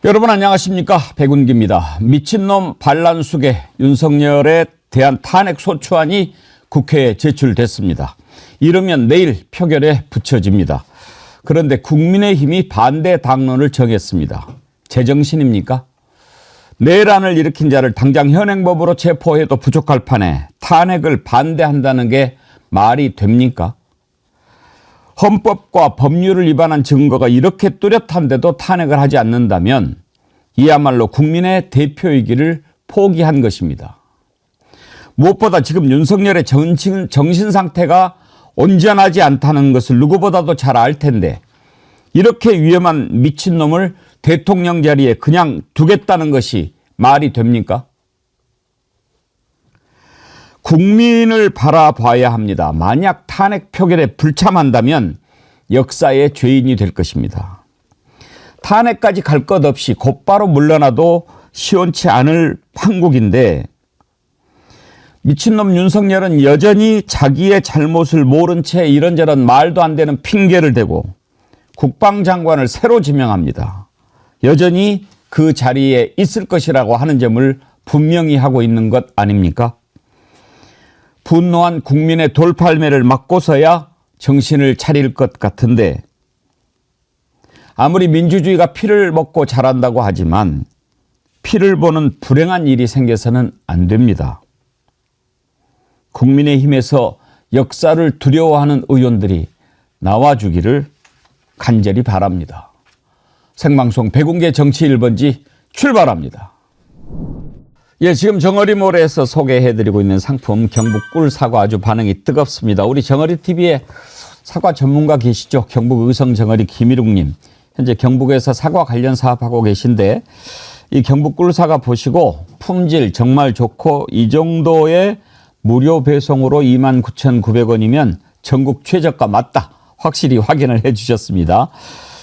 여러분 안녕하십니까, 백운기입니다. 미친놈 반란 속에 윤석열에 대한 탄핵 소추안이 국회에 제출됐습니다. 이르면 내일 표결에 붙여집니다. 그런데 국민의힘이 반대 당론을 정했습니다. 제정신입니까? 내란을 일으킨 자를 당장 현행법으로 체포해도 부족할 판에 탄핵을 반대한다는 게 말이 됩니까? 헌법과 법률을 위반한 증거가 이렇게 뚜렷한데도 탄핵을 하지 않는다면 이야말로 국민의 대표이기를 포기한 것입니다. 무엇보다 지금 윤석열의 정신 상태가 온전하지 않다는 것을 누구보다도 잘 알 텐데 이렇게 위험한 미친놈을 대통령 자리에 그냥 두겠다는 것이 말이 됩니까? 국민을 바라봐야 합니다. 만약 탄핵 표결에 불참한다면 역사의 죄인이 될 것입니다. 탄핵까지 갈 것 없이 곧바로 물러나도 시원치 않을 판국인데 미친놈 윤석열은 여전히 자기의 잘못을 모른 채 이런저런 말도 안 되는 핑계를 대고 국방장관을 새로 지명합니다. 여전히 그 자리에 있을 것이라고 하는 점을 분명히 하고 있는 것 아닙니까? 분노한 국민의 돌팔매를 막고서야 정신을 차릴 것 같은데 아무리 민주주의가 피를 먹고 자란다고 하지만 피를 보는 불행한 일이 생겨서는 안 됩니다. 국민의힘에서 역사를 두려워하는 의원들이 나와주기를 간절히 바랍니다. 생방송 백운계 정치 1번지 출발합니다. 예, 지금 정어리몰에서 소개해드리고 있는 상품 경북 꿀사과 아주 반응이 뜨겁습니다. 우리 정어리TV에 사과 전문가 계시죠? 경북 의성 정어리 김일웅님. 현재 경북에서 사과 관련 사업하고 계신데 이 경북 꿀사과 보시고 품질 정말 좋고 이 정도의 무료 배송으로 29,900원이면 전국 최저가 맞다. 확실히 확인을 해 주셨습니다.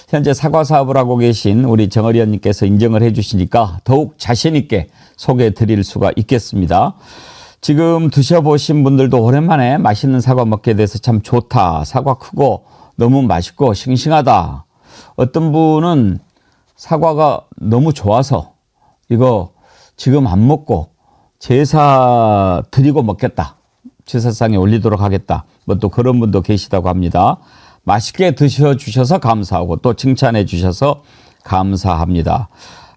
현재 사과 사업을 하고 계신 우리 정어리 의원님께서 인정을 해 주시니까 더욱 자신 있게 소개해 드릴 수가 있겠습니다. 지금 드셔보신 분들도 오랜만에 맛있는 사과 먹게 돼서 참 좋다. 사과 크고 너무 맛있고 싱싱하다. 어떤 분은 사과가 너무 좋아서 이거 지금 안 먹고 제사 드리고 먹겠다. 제사상에 올리도록 하겠다. 뭐 또 그런 분도 계시다고 합니다. 맛있게 드셔주셔서 감사하고 또 칭찬해 주셔서 감사합니다.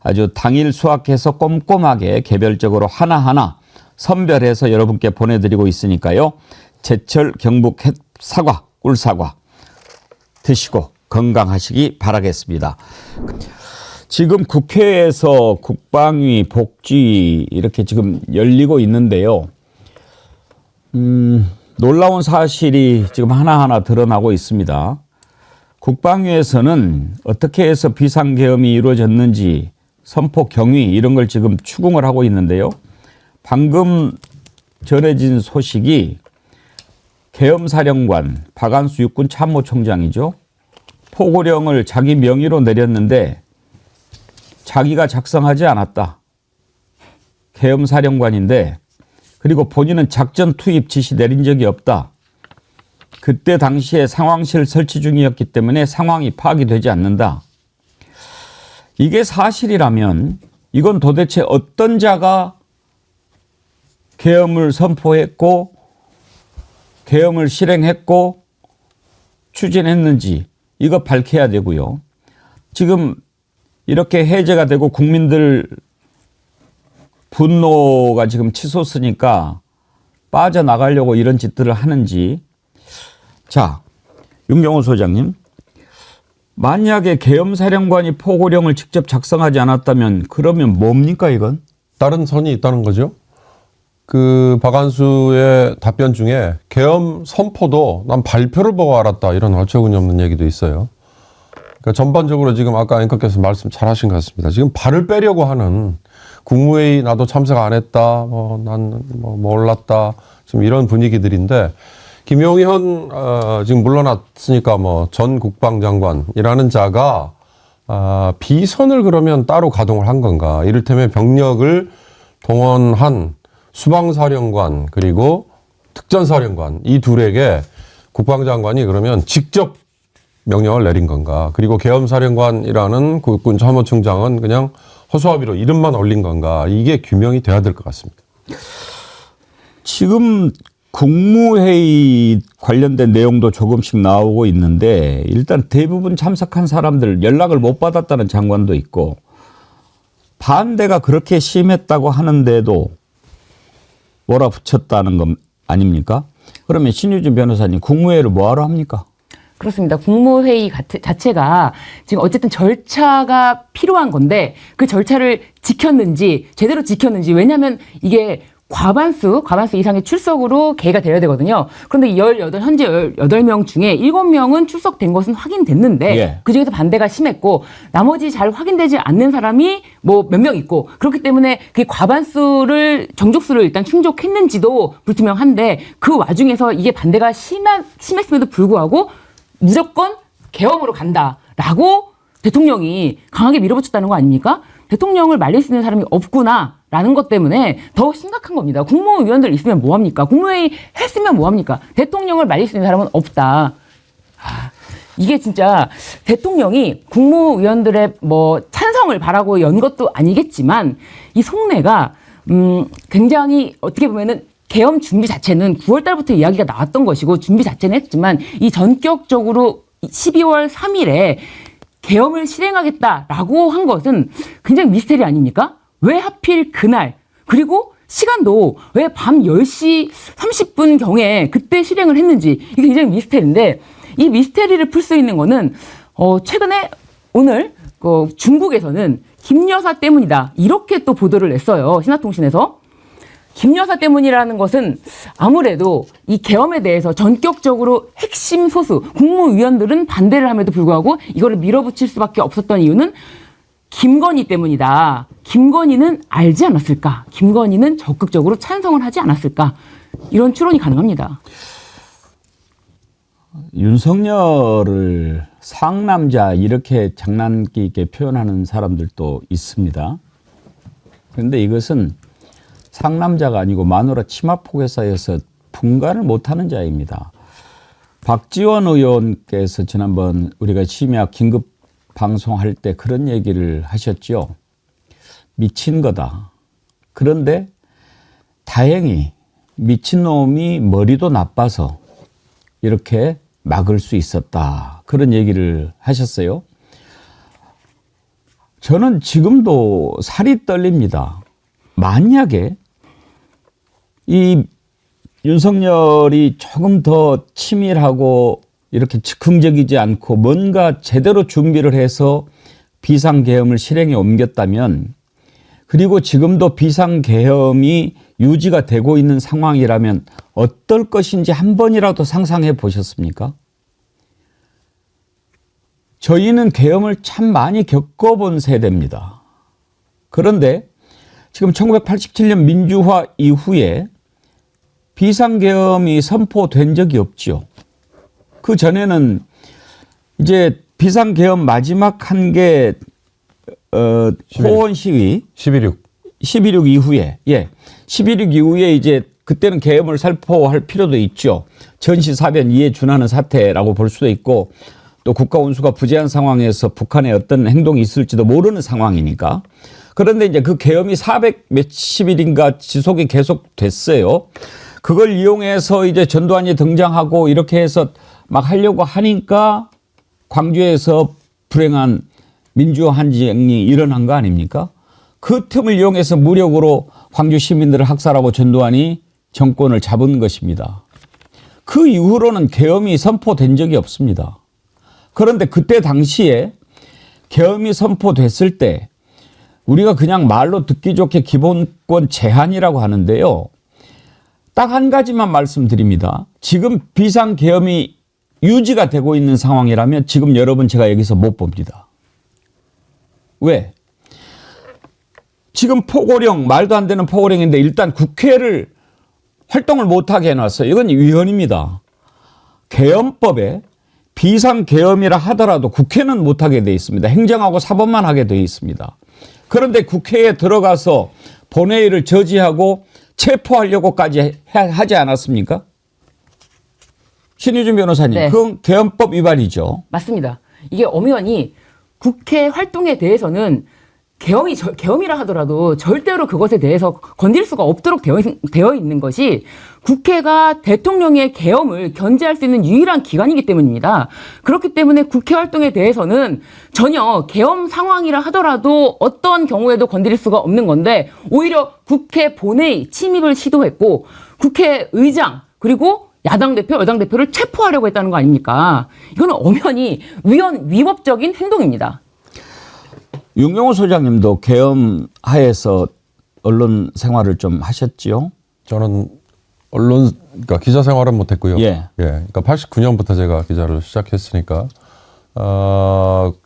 아주 당일 수확해서 꼼꼼하게 개별적으로 하나하나 선별해서 여러분께 보내드리고 있으니까요. 제철 경북 사과, 꿀사과 드시고 건강하시기 바라겠습니다. 지금 국회에서 국방위, 복지 이렇게 지금 열리고 있는데요. 놀라운 사실이 지금 하나하나 드러나고 있습니다. 국방위에서는 어떻게 해서 비상계엄이 이루어졌는지 선포 경위 이런 걸 지금 추궁을 하고 있는데요. 방금 전해진 소식이 계엄사령관 박안수 육군 참모총장이죠. 포고령을 자기 명의로 내렸는데 자기가 작성하지 않았다. 계엄사령관인데 그리고 본인은 작전 투입 지시 내린 적이 없다. 그때 당시에 상황실 설치 중이었기 때문에 상황이 파악이 되지 않는다. 이게 사실이라면 이건 도대체 어떤 자가 계엄을 선포했고 계엄을 실행했고 추진했는지 이거 밝혀야 되고요. 지금 이렇게 해제가 되고 국민들 분노가 지금 치솟으니까 빠져나가려고 이런 짓들을 하는지. 자, 윤경호 소장님. 만약에 계엄사령관이 포고령을 직접 작성하지 않았다면 그러면 뭡니까 이건? 다른 선이 있다는 거죠. 그 박안수의 답변 중에 계엄 선포도 난 발표를 보고 알았다 이런 어처구니 없는 얘기도 있어요. 그러니까 전반적으로 지금 아까 앵커께서 말씀 잘하신 것 같습니다. 지금 발을 빼려고 하는 국무회의 나도 참석 안 했다, 난 몰랐다 지금 이런 분위기들인데 김용현 지금 물러났으니까 전 국방장관이라는 자가 비선을 그러면 따로 가동을 한 건가? 이를테면 병력을 동원한 수방사령관 그리고 특전사령관 이 둘에게 국방장관이 그러면 직접 명령을 내린 건가? 그리고 계엄사령관이라는 국군 참모총장은 그냥 허수아비로 이름만 올린 건가? 이게 규명이 돼야 될 것 같습니다. 지금 국무회의 관련된 내용도 조금씩 나오고 있는데 일단 대부분 참석한 사람들 연락을 못 받았다는 장관도 있고 반대가 그렇게 심했다고 하는데도 몰아붙였다는 것 아닙니까? 그러면 신유진 변호사님 국무회의를 뭐하러 합니까? 그렇습니다. 국무회의 자체가 지금 어쨌든 절차가 필요한 건데 그 절차를 지켰는지 제대로 지켰는지 왜냐하면 이게 과반수 이상의 출석으로 개가 되어야 되거든요. 그런데 현재 18명 중에 7명은 출석된 것은 확인됐는데 예. 그중에서 반대가 심했고 나머지 잘 확인되지 않는 사람이 뭐 몇 명 있고 그렇기 때문에 그 정족수를 일단 충족했는지도 불투명한데 그 와중에서 이게 반대가 심했음에도 불구하고 무조건 계엄으로 간다라고 대통령이 강하게 밀어붙였다는 거 아닙니까? 대통령을 말릴 수 있는 사람이 없구나라는 것 때문에 더 심각한 겁니다. 국무위원들 있으면 뭐합니까? 국무회의 했으면 뭐합니까? 대통령을 말릴 수 있는 사람은 없다. 이게 진짜 대통령이 국무위원들의 뭐 찬성을 바라고 연 것도 아니겠지만 이 속내가 굉장히 어떻게 보면은 계엄 준비 자체는 9월 달부터 이야기가 나왔던 것이고 준비 자체는 했지만 이 전격적으로 12월 3일에 계엄을 실행하겠다라고 한 것은 굉장히 미스테리 아닙니까? 왜 하필 그날 그리고 시간도 왜 밤 10시 30분 경에 그때 실행을 했는지 이게 굉장히 미스테리인데 이 미스테리를 풀 수 있는 거는 최근에 오늘 중국에서는 김 여사 때문이다 이렇게 또 보도를 냈어요. 신화통신에서. 김 여사 때문이라는 것은 아무래도 이 계엄에 대해서 전격적으로 핵심 소수 국무위원들은 반대를 함에도 불구하고 이거를 밀어붙일 수밖에 없었던 이유는 김건희 때문이다. 김건희는 알지 않았을까? 김건희는 적극적으로 찬성을 하지 않았을까? 이런 추론이 가능합니다. 윤석열을 상남자 이렇게 장난기 있게 표현하는 사람들도 있습니다. 그런데 이것은 상남자가 아니고 마누라 치마폭에 쌓여서 분간을 못하는 자입니다. 박지원 의원께서 지난번 우리가 심야 긴급 방송할 때 그런 얘기를 하셨죠. 미친 거다. 그런데 다행히 미친놈이 머리도 나빠서 이렇게 막을 수 있었다. 그런 얘기를 하셨어요. 저는 지금도 살이 떨립니다. 만약에 이 윤석열이 조금 더 치밀하고 이렇게 즉흥적이지 않고 뭔가 제대로 준비를 해서 비상계엄을 실행에 옮겼다면 그리고 지금도 비상계엄이 유지가 되고 있는 상황이라면 어떨 것인지 한 번이라도 상상해 보셨습니까? 저희는 계엄을 참 많이 겪어본 세대입니다. 그런데 지금 1987년 민주화 이후에 비상계엄이 선포된 적이 없죠. 그 전에는 이제 비상계엄 마지막 한 게 호원 시위 11.6 이후에 11.6 이후에 이제 그때는 계엄을 살포할 필요도 있죠. 전시사변 이에 준하는 사태라고 볼 수도 있고 또 국가 운수가 부재한 상황에서 북한의 어떤 행동이 있을지도 모르는 상황이니까. 그런데 이제 그 계엄이 400 몇십 일인가 지속이 계속 됐어요. 그걸 이용해서 이제 전두환이 등장하고 이렇게 해서 막 하려고 하니까 광주에서 불행한 민주항쟁이 일어난 거 아닙니까? 그 틈을 이용해서 무력으로 광주 시민들을 학살하고 전두환이 정권을 잡은 것입니다. 그 이후로는 계엄이 선포된 적이 없습니다. 그런데 그때 당시에 계엄이 선포됐을 때 우리가 그냥 말로 듣기 좋게 기본권 제한이라고 하는데요. 딱 한 가지만 말씀드립니다. 지금 비상계엄이 유지가 되고 있는 상황이라면 지금 여러분 제가 여기서 못 봅니다. 왜? 지금 포고령, 말도 안 되는 포고령인데 일단 국회를 활동을 못하게 해놨어요. 이건 위헌입니다. 계엄법에 비상계엄이라 하더라도 국회는 못하게 돼 있습니다. 행정하고 사법만 하게 돼 있습니다. 그런데 국회에 들어가서 본회의를 저지하고 체포하려고까지 하지 않았습니까? 신유진 변호사님, 네. 그건 개헌법 위반이죠. 맞습니다. 이게 엄연히 국회 활동에 대해서는 계엄이라 하더라도 절대로 그것에 대해서 건들 수가 없도록 되어 있는 것이 국회가 대통령의 계엄을 견제할 수 있는 유일한 기관이기 때문입니다. 그렇기 때문에 국회 활동에 대해서는 전혀 계엄 상황이라 하더라도 어떤 경우에도 건드릴 수가 없는 건데 오히려 국회 본회의 침입을 시도했고 국회의장 그리고 야당 대표, 여당 대표를 체포하려고 했다는 거 아닙니까? 이거는 엄연히 위법적인 행동입니다. 윤경호 소장님도 계엄 하에서 언론 생활을 좀 하셨지요? 저는 그러니까 기자 생활은 못했고요. 예. 그러니까 89년부터 제가 기자를 시작했으니까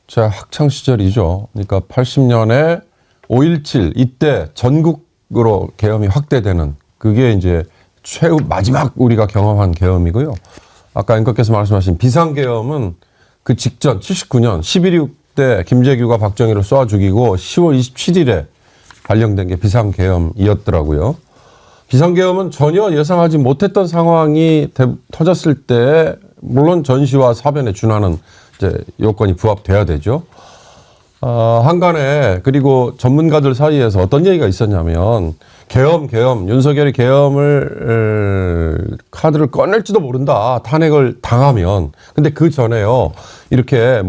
제 학창 시절이죠. 그러니까 80년에 5.17 이때 전국으로 계엄이 확대되는 그게 이제 마지막 우리가 경험한 계엄이고요. 아까 앵커께서 말씀하신 비상계엄은 그 직전 79년 11.26 때 김재규가 박정희를 쏴 죽이고 10월 27일에 발령된 게 비상계엄이었더라고요. 비상계엄은 전혀 예상하지 못했던 상황이 터졌을 때 물론 전시와 사변에 준하는 이제 요건이 부합돼야 되죠. 한간에 그리고 전문가들 사이에서 어떤 얘기가 있었냐면 계엄 윤석열이 계엄을 카드를 꺼낼지도 모른다 탄핵을 당하면. 근데 그 전에요 이렇게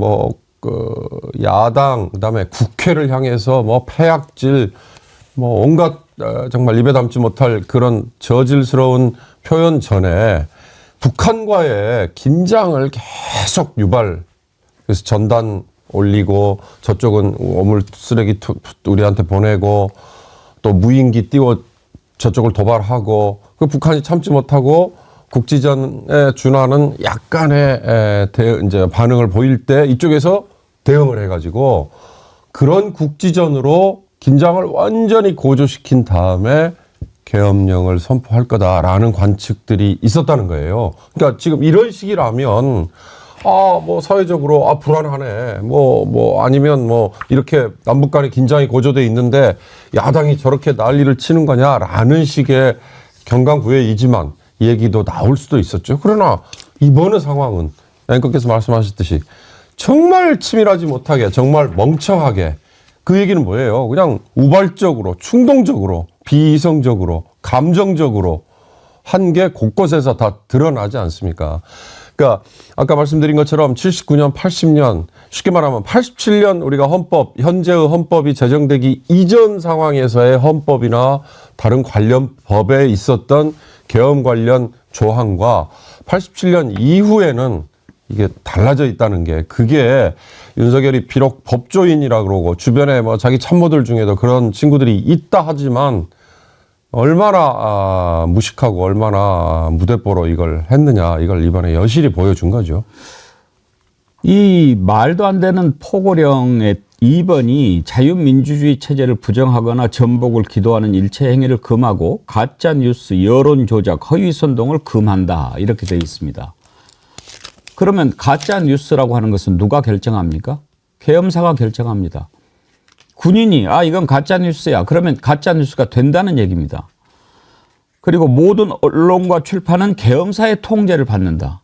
야당 그다음에 국회를 향해서 폐악질 온갖 정말 입에 담지 못할 그런 저질스러운 표현 전에 북한과의 긴장을 계속 그래서 전단 올리고 저쪽은 오물 쓰레기 우리한테 보내고 또 무인기 띄워 저쪽을 도발하고 그 북한이 참지 못하고 국지전에 준하는 약간의 이제 반응을 보일 때 이쪽에서 대응을 해가지고 그런 국지전으로 긴장을 완전히 고조시킨 다음에 계엄령을 선포할 거다라는 관측들이 있었다는 거예요. 그러니까 지금 이런 식이라면 사회적으로 불안하네. 아니면 이렇게 남북 간의 긴장이 고조돼 있는데 야당이 저렇게 난리를 치는 거냐라는 식의 경강부회이지만 얘기도 나올 수도 있었죠. 그러나 이번의 상황은 앵커께서 말씀하셨듯이 정말 치밀하지 못하게 정말 멍청하게 그 얘기는 뭐예요? 그냥 우발적으로 충동적으로 비이성적으로 감정적으로 한 게 곳곳에서 다 드러나지 않습니까? 그러니까 아까 말씀드린 것처럼 79년, 80년 쉽게 말하면 87년 우리가 현재의 헌법이 제정되기 이전 상황에서의 헌법이나 다른 관련 법에 있었던 계엄 관련 조항과 87년 이후에는 이게 달라져 있다는 게 그게 윤석열이 비록 법조인이라 그러고 주변에 자기 참모들 중에도 그런 친구들이 있다 하지만 얼마나 무식하고 얼마나 무대뽀로 이걸 했느냐 이걸 이번에 여실히 보여준 거죠. 이 말도 안 되는 포고령의 2번이 자유민주주의 체제를 부정하거나 전복을 기도하는 일체 행위를 금하고 가짜뉴스, 여론조작, 허위선동을 금한다 이렇게 되어 있습니다. 그러면 가짜뉴스라고 하는 것은 누가 결정합니까? 계엄사가 결정합니다. 군인이 이건 가짜뉴스야. 그러면 가짜뉴스가 된다는 얘기입니다. 그리고 모든 언론과 출판은 계엄사의 통제를 받는다.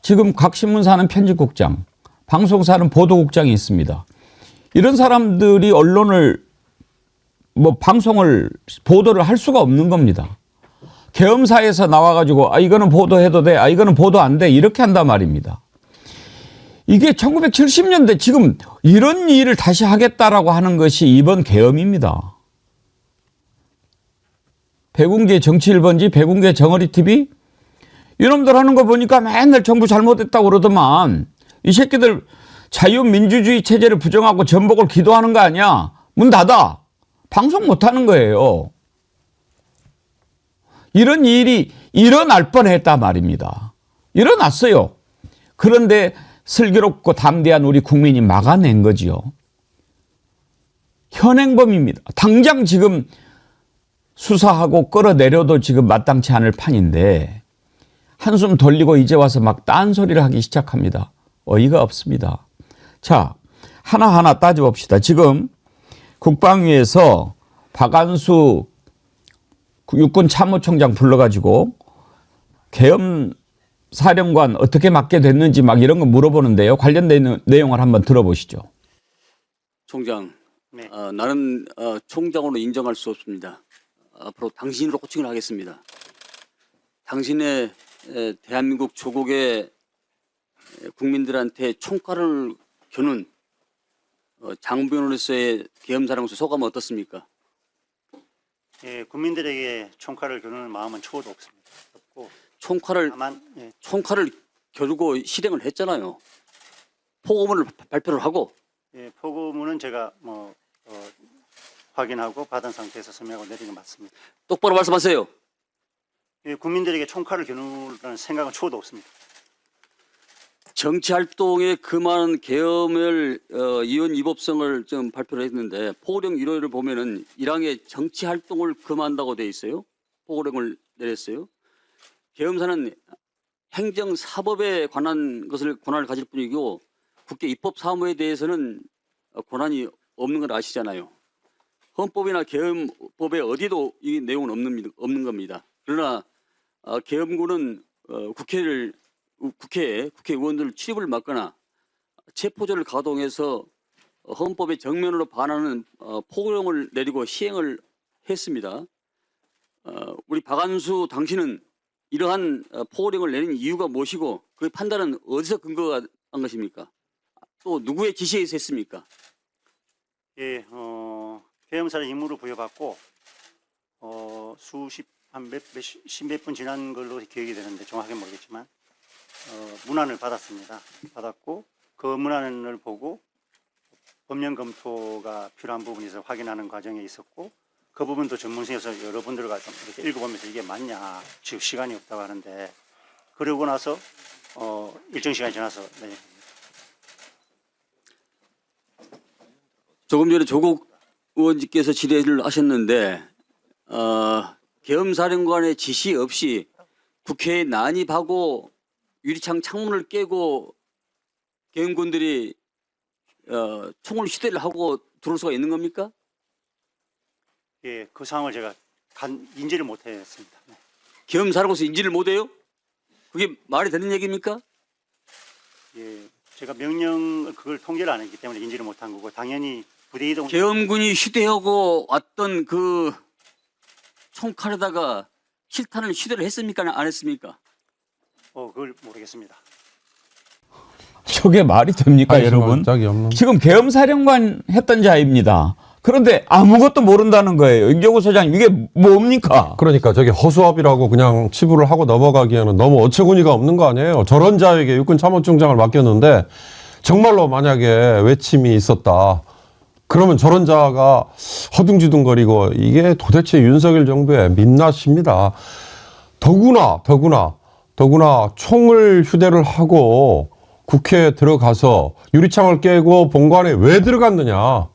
지금 각 신문사는 편집국장, 방송사는 보도국장이 있습니다. 이런 사람들이 언론을 방송을 보도를 할 수가 없는 겁니다. 계엄사에서 나와가지고 이거는 보도해도 돼, 이거는 보도 안 돼 이렇게 한단 말입니다. 이게 1970년대 지금 이런 일을 다시 하겠다라고 하는 것이 이번 계엄입니다. 백운계 정치 1번지, 백운계 정어리 TV 이놈들 하는 거 보니까 맨날 정부 잘못했다고 그러더만 이 새끼들 자유민주주의 체제를 부정하고 전복을 기도하는 거 아니야. 문 닫아. 방송 못하는 거예요. 이런 일이 일어날 뻔했단 말입니다. 일어났어요. 그런데 슬기롭고 담대한 우리 국민이 막아낸 거지요. 현행범입니다. 당장 지금 수사하고 끌어내려도 지금 마땅치 않을 판인데 한숨 돌리고 이제 와서 막 딴소리를 하기 시작합니다. 어이가 없습니다. 자, 하나하나 따져봅시다. 지금 국방위에서 박안수 육군 참모총장 불러가지고 계엄 사령관 어떻게 맡게 됐는지 막 이런 거 물어보는데요. 관련된 내용을 한번 들어보시죠. 총장, 네. 나는 총장으로 인정할 수 없습니다. 앞으로 당신으로 호칭을 하겠습니다. 당신의 대한민국 조국의 국민들한테 총칼을 겨눈 장병으로서의 계엄사령관으로서 소감은 어떻습니까? 예, 국민들에게 총칼을 겨누는 마음은 초도 없습니다. 없고 다만 예, 총칼을 겨루고 실행을 했잖아요. 포고문을 발표를 하고. 예, 포고문은 제가 확인하고 받은 상태에서 서명하고 내린 건 맞습니다. 똑바로 말씀하세요. 예, 국민들에게 총칼을 겨누는 생각은 초도 없습니다. 정치 활동에 그 많은 계엄을 이원 위법성을 좀 발표를 했는데 포고령 1호를 보면은 1항에 정치 활동을 금한다고 돼 있어요. 포고령을 내렸어요. 계엄사는 행정 사법에 관한 것을 권한을 가질 뿐이고 국회 입법 사무에 대해서는 권한이 없는 걸 아시잖아요. 헌법이나 계엄법에 어디도 이 내용은 없는 겁니다. 그러나 계엄군은 국회의원들 출입을 막거나 체포조를 가동해서 헌법의 정면으로 반하는 포고령을 내리고 시행을 했습니다. 우리 박안수 당신은 이러한 포고령을 내린 이유가 무엇이고 그 판단은 어디서 근거가 한 것입니까? 또 누구의 지시에 의해서 했습니까? 예, 계엄사를 임무로 부여받고 십몇 분 지난 걸로 기억이 되는데 정확하게 모르겠지만 문안을 받았습니다. 받았고 그 문안을 보고 법령 검토가 필요한 부분이 있어 확인하는 과정에 있었고 그 부분도 전문성에서 여러분들과 좀 이렇게 읽어보면서 이게 맞냐 지금 시간이 없다고 하는데 그러고 나서 일정 시간이 지나서 네. 조금 전에 조국 의원님께서 질의를 하셨는데 계엄사령관의 지시 없이 국회에 난입하고 유리창 창문을 깨고 계엄군들이 총을 휴대를 하고 들어올 수가 있는 겁니까? 예, 그 상황을 제가 인지를 못했습니다. 네. 계엄사령관으로서 인지를 못해요? 그게 말이 되는 얘기입니까? 예, 제가 명령을 그걸 통제를 안 했기 때문에 인지를 못한 거고 당연히 부대 이동 계엄군이 휴대하고 왔던 그 총칼에다가 실탄을 휴대를 했습니까? 안 했습니까? 그걸 모르겠습니다. 저게 말이 됩니까, 여러분? 짝이 없는. 지금 계엄사령관 했던 자입니다. 그런데 아무것도 모른다는 거예요. 임종구 소장님, 이게 뭡니까? 그러니까 저게 허수아비라고 그냥 치부를 하고 넘어가기에는 너무 어처구니가 없는 거 아니에요. 저런 자에게 육군 참모총장을 맡겼는데 정말로 만약에 외침이 있었다. 그러면 저런 자가 허둥지둥거리고 이게 도대체 윤석열 정부의 민낯입니다. 더구나 총을 휴대를 하고 국회에 들어가서 유리창을 깨고 본관에 왜 들어갔느냐.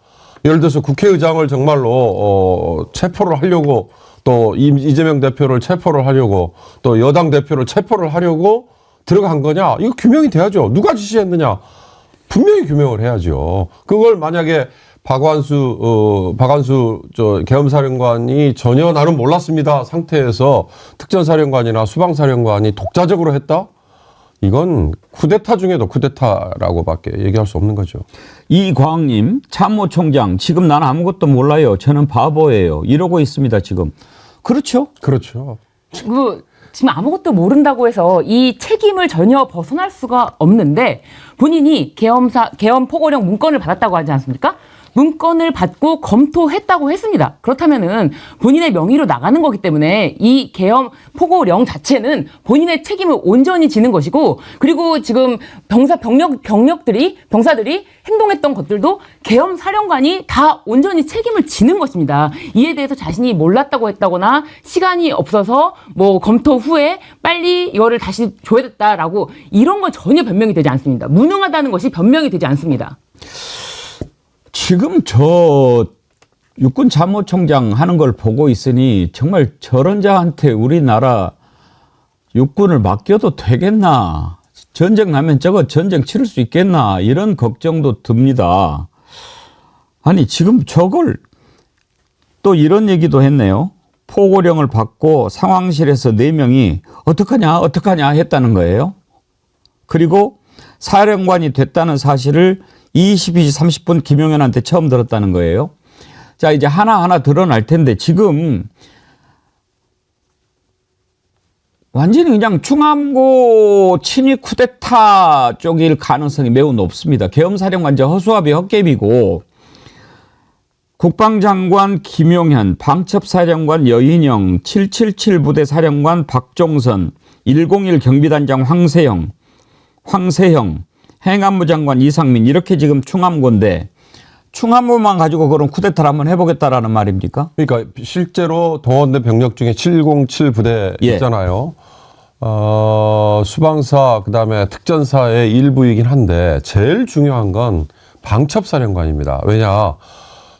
예를 들어서 국회의장을 정말로 체포를 하려고 또 이재명 대표를 체포를 하려고 또 여당 대표를 체포를 하려고 들어간 거냐. 이거 규명이 돼야죠. 누가 지시했느냐. 분명히 규명을 해야죠. 그걸 만약에 박완수 계엄사령관이 전혀 나는 몰랐습니다 상태에서 특전사령관이나 수방사령관이 독자적으로 했다? 이건 쿠데타 중에도 쿠데타라고밖에 얘기할 수 없는 거죠. 이광님, 참모총장, 지금 난 아무것도 몰라요. 저는 바보예요. 이러고 있습니다, 지금. 그렇죠? 그렇죠. 지금 아무것도 모른다고 해서 이 책임을 전혀 벗어날 수가 없는데 본인이 계엄 포고령 문건을 받았다고 하지 않습니까? 문건을 받고 검토했다고 했습니다. 그렇다면은 본인의 명의로 나가는 거기 때문에 이 계엄 포고령 자체는 본인의 책임을 온전히 지는 것이고 그리고 지금 병사들이 행동했던 것들도 계엄 사령관이 다 온전히 책임을 지는 것입니다. 이에 대해서 자신이 몰랐다고 했다거나 시간이 없어서 뭐 검토 후에 빨리 이거를 다시 줘야 됐다라고 이런 건 전혀 변명이 되지 않습니다. 무능하다는 것이 변명이 되지 않습니다. 지금 저 육군 참모총장 하는 걸 보고 있으니 정말 저런 자한테 우리나라 육군을 맡겨도 되겠나. 전쟁 나면 저거 전쟁 치를 수 있겠나. 이런 걱정도 듭니다. 아니 지금 저걸 또 이런 얘기도 했네요. 포고령을 받고 상황실에서 4명이 어떡하냐 했다는 거예요. 그리고 사령관이 됐다는 사실을 22시 30분 김용현한테 처음 들었다는 거예요. 자, 이제 하나하나 드러날 텐데 지금 완전히 그냥 충암고 친위 쿠데타 쪽일 가능성이 매우 높습니다. 계엄사령관제 허수아비 헛개비고 국방장관 김용현, 방첩사령관 여인영, 777 부대 사령관 박종선, 101 경비단장 황세형, 행안부 장관 이상민 이렇게 지금 충암고인데 충암고만 가지고 그런 쿠데타를 한번 해보겠다라는 말입니까? 그러니까 실제로 동원된 병력 중에 707 부대 예. 있잖아요. 수방사 그다음에 특전사의 일부이긴 한데 제일 중요한 건 방첩사령관입니다. 왜냐?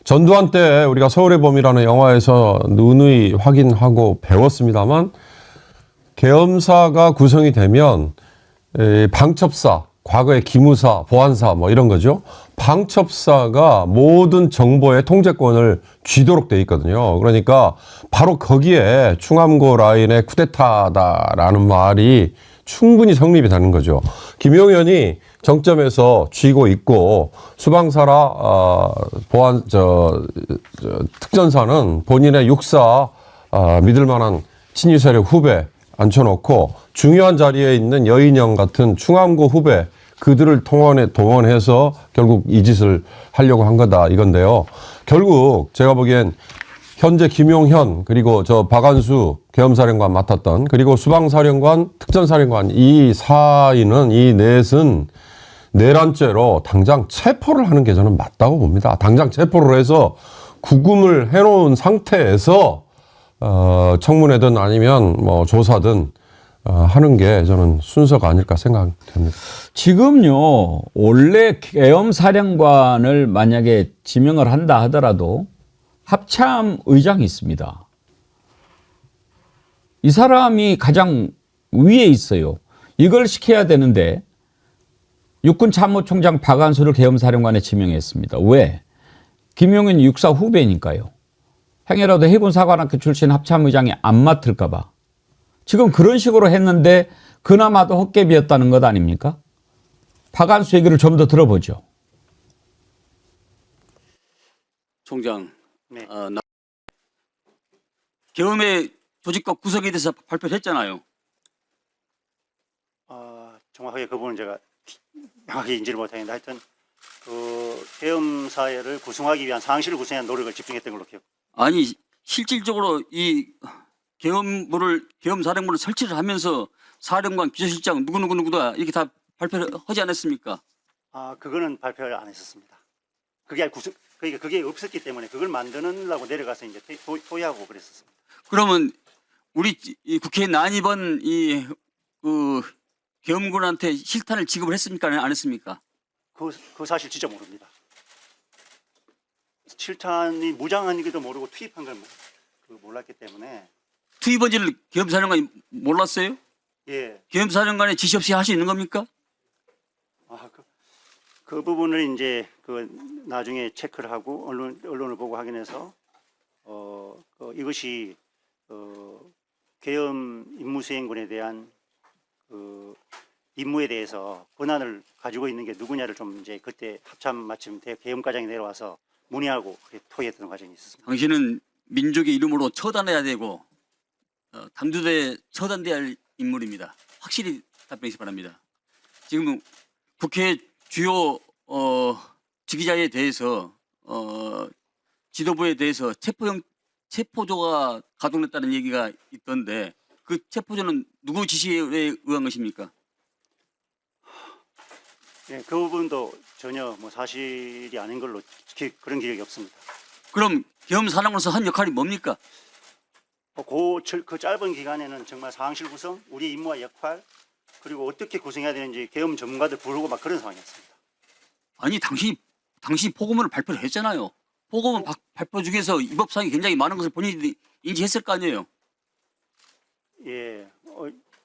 전두환 때 우리가 서울의 봄이라는 영화에서 누누이 확인하고 배웠습니다만 계엄사가 구성이 되면 방첩사, 과거의 기무사, 보안사 뭐 이런 거죠. 방첩사가 모든 정보의 통제권을 쥐도록 돼 있거든요. 그러니까 바로 거기에 충암고 라인의 쿠데타다라는 말이 충분히 성립이 되는 거죠. 김용현이 정점에서 쥐고 있고 수방사라 특전사는 본인의 육사 믿을 만한 친위 세력 후배 앉혀놓고 중요한 자리에 있는 여인영 같은 충암고 후배 그들을 동원해서 결국 이 짓을 하려고 한 거다 이건데요. 결국 제가 보기엔 현재 김용현 그리고 저 박안수 계엄사령관 맡았던 그리고 수방사령관 특전사령관 이 사이는 이 넷은 내란죄로 당장 체포를 하는 게 저는 맞다고 봅니다. 당장 체포를 해서 구금을 해놓은 상태에서 청문회든 아니면 뭐 조사든 하는 게 저는 순서가 아닐까 생각됩니다. 지금요, 원래 계엄사령관을 만약에 지명을 한다 하더라도 합참 의장이 있습니다. 이 사람이 가장 위에 있어요. 이걸 시켜야 되는데 육군참모총장 박안수를 계엄사령관에 지명했습니다. 왜? 김용현 육사 후배니까요. 행여라도 해군사관학교 출신 합참의장이 안 맡을까 봐. 지금 그런 식으로 했는데 그나마도 헛개비였다는 것 아닙니까? 박안수 얘기를 좀 더 들어보죠. 총장, 네. 계엄의 조직과 구성에 대해서 발표를 했잖아요. 정확하게 그 부분은 제가 명확히 인지를 못하겠는데 하여튼 그 계엄 사회를 구성하기 위한 상황실을 구성한 노력을 집중했던 걸로 기억. 아니 실질적으로 이 계엄사령부를 설치를 하면서 사령관, 비서실장 누구다 이렇게 다 발표를 하지 않았습니까? 그거는 발표를 안 했었습니다. 그러니까 그게 없었기 때문에 그걸 만드느라고 내려가서 이제 토의하고 그랬었습니다. 그러면 우리 이 국회에 난입은 그 계엄군한테 실탄을 지급을 했습니까? 안 했습니까? 그 사실 진짜 모릅니다. 실탄이 무장한 것도 모르고 투입한 걸 몰랐기 때문에. 투입원지를 계엄사령관이 몰랐어요? 예. 계엄사령관의 지시 없이 할 수 있는 겁니까? 그 부분을 이제 나중에 체크를 하고 언론을 보고 확인해서 이것이 계엄 임무수행군에 대한 임무에 대해서 권한을 가지고 있는 게 누구냐를 좀 이제 그때 합참 마침 계엄과장이 내려와서 문의하고 토의했던 과정이 있었습니다. 당신은 민족의 이름으로 처단해야 되고 당두대에 처단돼야 할 인물입니다. 확실히 답변하시기 바랍니다. 지금 국회 주요 지휘자에 대해서 지도부에 대해서 체포조가 가동됐다는 얘기가 있던데 그 체포조는 누구 지시에 의한 것입니까? 네, 그 부분도 전혀 사실이 아닌 걸로 그런 기억이 없습니다. 그럼 계엄사령관으로서 한 역할이 뭡니까? 그 짧은 기간에는 정말 상황실 구성, 우리 임무와 역할, 그리고 어떻게 구성해야 되는지 계엄 전문가들 부르고 막 그런 상황이었습니다. 아니 당신이 포고문을 발표를 했잖아요. 포고문 발표 중에서 위법사항이 굉장히 많은 것을 본인이 인지했을 거 아니에요. 예,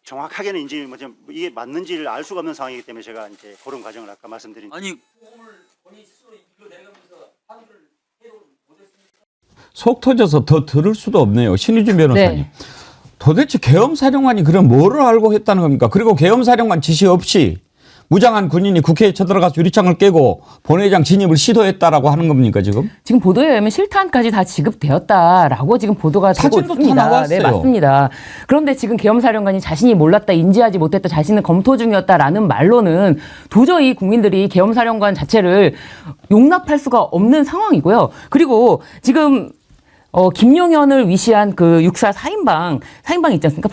정확하게는 이제 이게 맞는지를 알 수가 없는 상황이기 때문에 제가 이제 그런 과정을 아까 말씀드린. 아니 포고문을 본인 스스로 이끌어 내려가면서 합의를 해도 못했습니까? 속 터져서 더 들을 수도 없네요. 신의준 변호사님. 네. 도대체 계엄사령관이 그럼 뭐를 알고 했다는 겁니까? 그리고 계엄사령관 지시 없이 무장한 군인이 국회에 쳐들어가서 유리창을 깨고 본회의장 진입을 시도했다라고 하는 겁니까 지금? 지금 보도에 의하면 실탄까지 다 지급되었다라고 지금 보도가 되고 사진도 다 있습니다. 나왔어요. 네, 맞습니다. 그런데 지금 계엄사령관이 자신이 몰랐다, 인지하지 못했다, 자신은 검토 중이었다라는 말로는 도저히 국민들이 계엄사령관 자체를 용납할 수가 없는 상황이고요. 그리고 지금 김용현을 위시한 그 육사 4인방 있지 않습니까?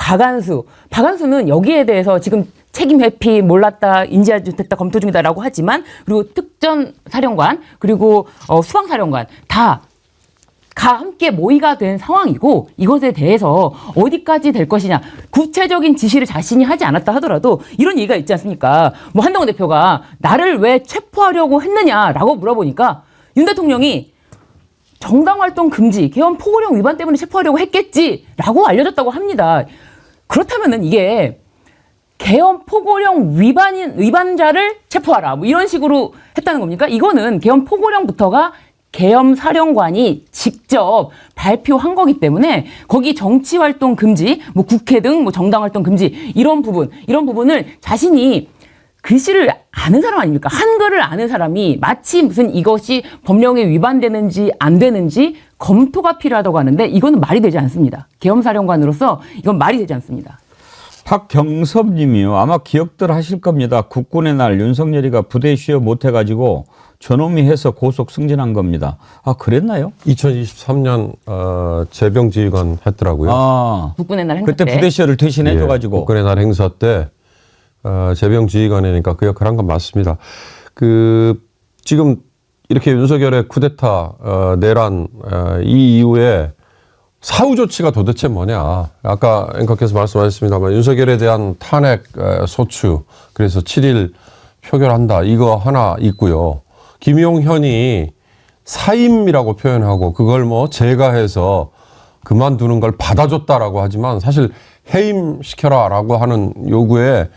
박한수는 여기에 대해서 지금 책임 회피, 몰랐다, 인지하지 못했다, 검토 중이다라고 하지만, 그리고 특전 사령관, 그리고 수방 사령관 다 함께 모의가 된 상황이고, 이것에 대해서 어디까지 될 것이냐, 구체적인 지시를 자신이 하지 않았다 하더라도 이런 얘기가 있지 않습니까? 뭐 한동훈 대표가 나를 왜 체포하려고 했느냐라고 물어보니까 윤 대통령이 정당활동 금지, 계엄 포고령 위반 때문에 체포하려고 했겠지라고 알려졌다고 합니다. 그렇다면은 이게 계엄 포고령 위반자를 체포하라, 뭐 이런 식으로 했다는 겁니까? 이거는 계엄 포고령부터가 계엄 사령관이 직접 발표한 거기 때문에 거기 정치활동 금지, 뭐 국회 등 뭐 정당활동 금지 이런 부분을 자신이 글씨를 아는 사람 아닙니까? 한글을 아는 사람이 마치 무슨 이것이 법령에 위반되는지 안 되는지 검토가 필요하다고 하는데 이거는 말이 되지 않습니다. 계엄사령관으로서 이건 말이 되지 않습니다. 박경섭 님이요. 아마 기억들 하실 겁니다. 국군의 날 윤석열이가 부대 쉬어 못해가지고 저놈이 해서 고속 승진한 겁니다. 아, 그랬나요? 2023년 재병지휘관 했더라고요. 아, 국군의 날 행사 그때 때. 부대 시어를 대신해줘가지고. 국군의 날 행사 때 재병지휘관이니까 그 역할을 한 건 맞습니다. 지금 이렇게 윤석열의 쿠데타 내란 이 이후에 사후 조치가 도대체 뭐냐. 아까 앵커께서 말씀하셨습니다만 윤석열에 대한 탄핵 소추, 그래서 7일 표결한다, 이거 하나 있고요. 김용현이 사임이라고 표현하고 그걸 뭐 제가해서 그만두는 걸 받아줬다라고 하지만 사실 해임시켜라라고 하는 요구에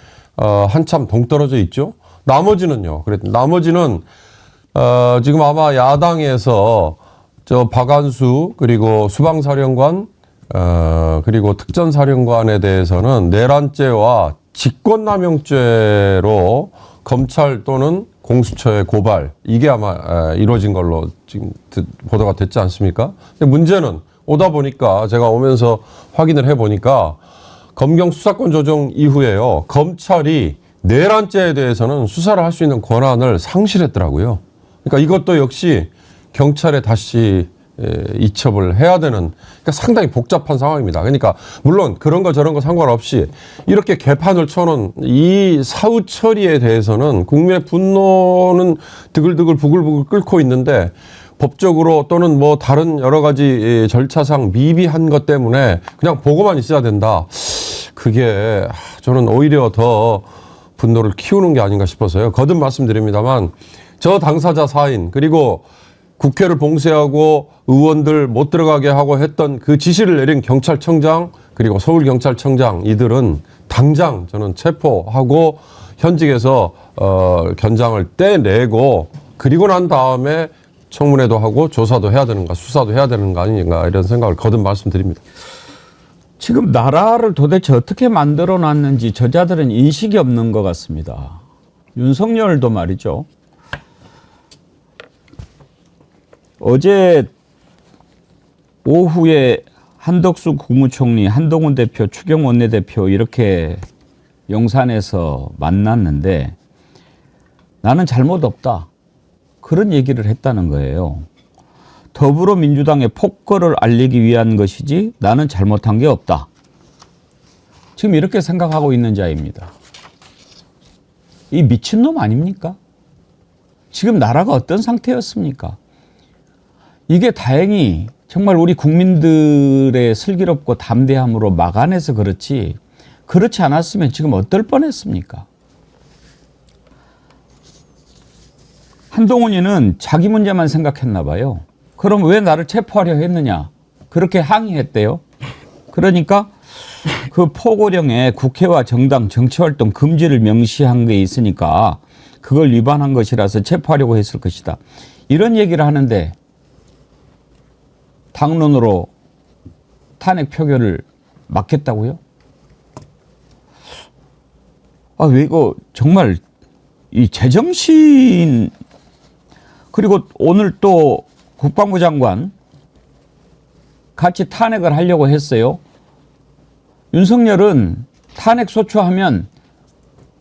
한참 동떨어져 있죠. 나머지는요. 나머지는 지금 아마 야당에서 저 박한수 그리고 수방사령관 그리고 특전사령관에 대해서는 내란죄와 직권남용죄로 검찰 또는 공수처의 고발, 이게 아마 이루어진 걸로 지금 보도가 됐지 않습니까? 근데 문제는 오다 보니까 제가 오면서 확인을 해보니까 검경 수사권 조정 이후에요, 검찰이 내란죄에 대해서는 수사를 할 수 있는 권한을 상실했더라고요. 그러니까 이것도 역시 경찰에 다시 이첩을 해야 되는, 그러니까 상당히 복잡한 상황입니다. 그러니까 물론 그런 거 저런 거 상관없이 이렇게 개판을 쳐놓은 이 사후 처리에 대해서는 국민의 분노는 드글드글 부글부글 끓고 있는데 법적으로 또는 뭐 다른 여러 가지 절차상 미비한 것 때문에 그냥 보고만 있어야 된다. 그게 저는 오히려 더 분노를 키우는 게 아닌가 싶어서요. 거듭 말씀드립니다만 저 당사자 사인 그리고 국회를 봉쇄하고 의원들 못 들어가게 하고 했던 그 지시를 내린 경찰청장 그리고 서울경찰청장, 이들은 당장 저는 체포하고 현직에서 견장을 떼내고, 그리고 난 다음에 청문회도 하고 조사도 해야 되는가, 수사도 해야 되는 거 아닌가, 이런 생각을 거듭 말씀드립니다. 지금 나라를 도대체 어떻게 만들어 놨는지 저자들은 인식이 없는 것 같습니다. 윤석열도 말이죠. 어제 오후에 한덕수 국무총리, 한동훈 대표, 추경 원내대표 이렇게 용산에서 만났는데 나는 잘못 없다, 그런 얘기를 했다는 거예요. 더불어민주당의 폭거를 알리기 위한 것이지 나는 잘못한 게 없다. 지금 이렇게 생각하고 있는 자입니다. 이 미친놈 아닙니까? 지금 나라가 어떤 상태였습니까? 이게 다행히 정말 우리 국민들의 슬기롭고 담대함으로 막아내서 그렇지, 그렇지 않았으면 지금 어떨 뻔했습니까? 한동훈이는 자기 문제만 생각했나 봐요. 그럼 왜 나를 체포하려 했느냐, 그렇게 항의했대요. 그러니까 그 포고령에 국회와 정당 정치활동 금지를 명시한 게 있으니까 그걸 위반한 것이라서 체포하려고 했을 것이다, 이런 얘기를 하는데 당론으로 탄핵 표결을 막겠다고요? 아, 왜 이거 정말 이 제정신. 그리고 오늘 또 국방부 장관 같이 탄핵을 하려고 했어요. 윤석열은 탄핵 소추하면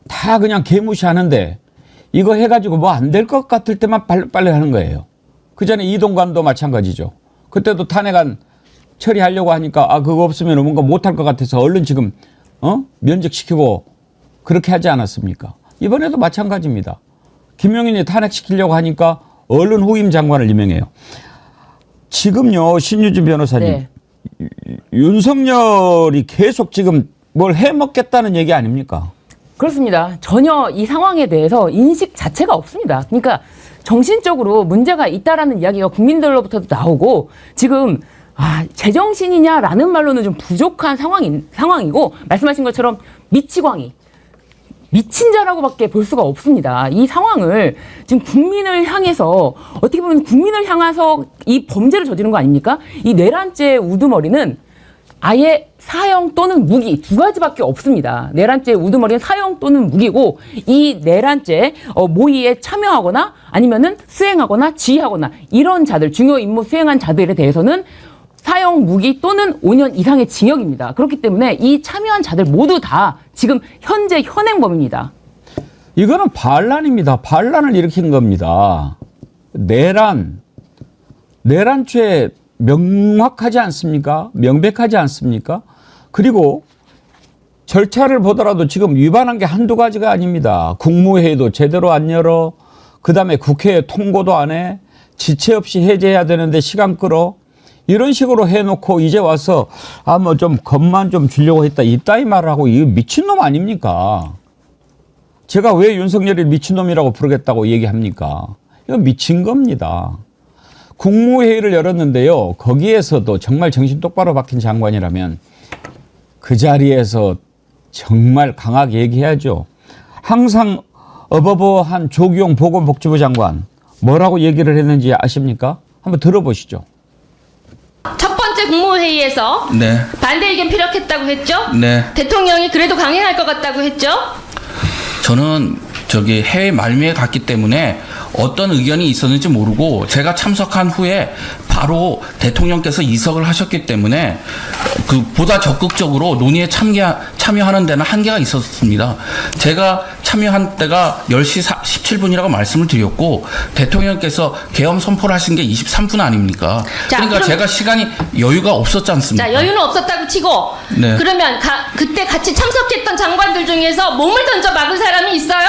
다 그냥 개무시하는데 이거 해가지고 뭐 안 될 것 같을 때만 빨리 하는 거예요. 그 전에 이동관도 마찬가지죠. 그때도 탄핵안 처리하려고 하니까 아 그거 없으면 뭔가 못할 것 같아서 얼른 지금 면직시키고 그렇게 하지 않았습니까? 이번에도 마찬가지입니다. 김용인이 탄핵시키려고 하니까 얼른 후임 장관을 임명해요. 지금요 신유진 변호사님 네. 윤석열이 계속 지금 뭘 해먹겠다는 얘기 아닙니까? 그렇습니다. 전혀 이 상황에 대해서 인식 자체가 없습니다. 그러니까 정신적으로 문제가 있다라는 이야기가 국민들로부터도 나오고 지금 제정신이냐라는 말로는 좀 부족한 상황이고 말씀하신 것처럼 미치광이 미친 자라고밖에 볼 수가 없습니다. 이 상황을 지금 국민을 향해서 어떻게 보면 국민을 향해서 이 범죄를 저지른 거 아닙니까? 이 내란죄의 우두머리는 아예 사형 또는 무기 두 가지밖에 없습니다. 내란죄의 우두머리는 사형 또는 무기고 이 내란죄 모의에 참여하거나 아니면은 수행하거나 지휘하거나 이런 자들 중요 임무 수행한 자들에 대해서는 사형 무기 또는 5년 이상의 징역입니다. 그렇기 때문에 이 참여한 자들 모두 다 지금 현재 현행범입니다. 이거는 반란입니다. 반란을 일으킨 겁니다. 내란죄 명확하지 않습니까? 명백하지 않습니까? 그리고 절차를 보더라도 지금 위반한 게 한두 가지가 아닙니다. 국무회의도 제대로 안 열어. 그다음에 국회에 통고도 안 해. 지체 없이 해제해야 되는데 시간 끌어. 이런 식으로 해놓고 이제 와서 뭐 좀 겁만 좀 주려고 했다. 이따위 말을 하고 이거 미친놈 아닙니까? 제가 왜 윤석열이 미친놈이라고 부르겠다고 얘기합니까? 이거 미친 겁니다. 국무회의를 열었는데요. 거기에서도 정말 정신 똑바로 박힌 장관이라면 그 자리에서 정말 강하게 얘기해야죠. 항상 어버버한 조기용 보건복지부 장관 뭐라고 얘기를 했는지 아십니까? 한번 들어보시죠. 첫 번째 국무회의에서 네. 반대 의견 피력했다고 했죠? 네. 대통령이 그래도 강행할 것 같다고 했죠? 저는 해외 말미에 갔기 때문에 어떤 의견이 있었는지 모르고 제가 참석한 후에 바로 대통령께서 이석을 하셨기 때문에 보다 적극적으로 논의에 참여하는 데는 한계가 있었습니다. 제가 참여한 때가 10시 17분이라고 말씀을 드렸고 대통령께서 계엄 선포를 하신 게 23분 아닙니까? 자, 그러니까 그럼- 제가 시간이 여유가 없었지 않습니까? 자, 여유는 없었다고 치고 네. 그러면 그때 같이 참석했던 장관들 중에서 몸을 던져 막을 사람이 있어요?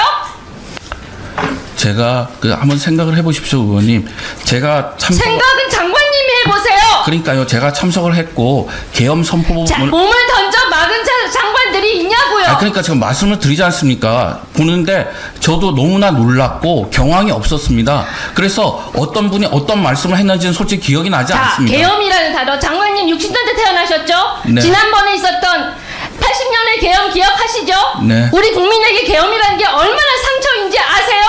제가 한번 생각을 해보십시오, 의원님. 제가 생각은 장관님이 해보세요. 그러니까요, 제가 참석을 했고 계엄 선포 자, 부분을 몸을 던져 막은 장관들이 있냐고요. 그러니까 지금 말씀을 드리지 않습니까? 보는데 저도 너무나 놀랐고 경황이 없었습니다. 그래서 어떤 분이 어떤 말씀을 했는지는 솔직히 기억이 나지 자, 않습니다. 계엄이라는 단어. 장관님 60년대 태어나셨죠? 네. 지난번에 있었던 80년의 계엄 기억하시죠? 네. 우리 국민에게 계엄이라는 게 얼마나 상처인지 아세요?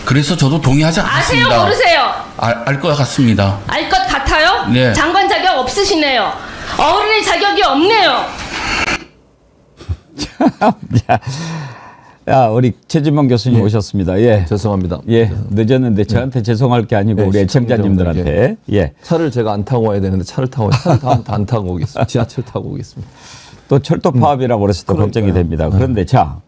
그래서 저도 동의하지 아세요? 않습니다. 모르세요? 알 것 같습니다. 알 것 같아요? 네. 장관 자격 없으시네요. 어른의 자격이 없네요. 야, 우리 최진봉 교수님 오셨습니다. 예. 죄송합니다. 예, 늦었는데 저한테 죄송할 게 아니고 네, 우리 애청자님들한테. 예. 차를 제가 안 타고 와야 되는데 차를 안 타고 오겠습니다. 지하철 타고 오겠습니다. 또 철도 파업이라고 그래서 또 걱정이 됩니다. 그런데 자,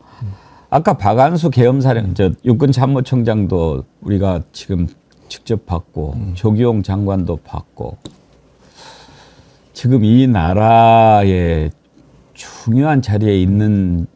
아까 박안수 계엄사령, 육군참모총장도 우리가 지금 직접 봤고, 조기용 장관도 봤고, 지금 이 나라의 중요한 자리에 있는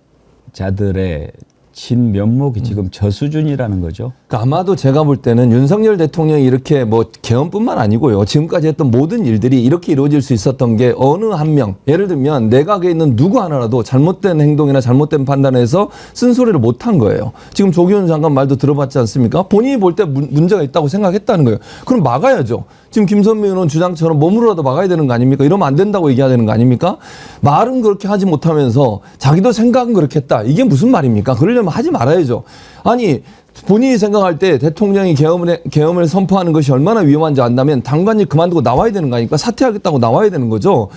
자들의 진 면목이 지금 저 수준이라는 거죠. 그러니까 아마도 제가 볼 때는 윤석열 대통령이 이렇게 뭐 계엄뿐만 아니고요. 지금까지 했던 모든 일들이 이렇게 이루어질 수 있었던 게 어느 한 명, 예를 들면 내각에 있는 누구 하나라도 잘못된 행동이나 잘못된 판단에서 쓴소리를 못한 거예요. 지금 조기훈 장관 말도 들어봤지 않습니까? 본인이 볼 때 문제가 있다고 생각했다는 거예요. 그럼 막아야죠. 지금 김선미 의원 주장처럼 몸으로라도 막아야 되는 거 아닙니까? 이러면 안 된다고 얘기해야 되는 거 아닙니까? 말은 그렇게 하지 못하면서 자기도 생각은 그렇게 했다. 이게 무슨 말입니까? 그러려면 하지 말아야죠. 아니 본인이 생각할 때 대통령이 계엄을 선포하는 것이 얼마나 위험한지 안다면 당관직 그만두고 나와야 되는 거 아닙니까? 사퇴하겠다고 나와야 되는 거죠.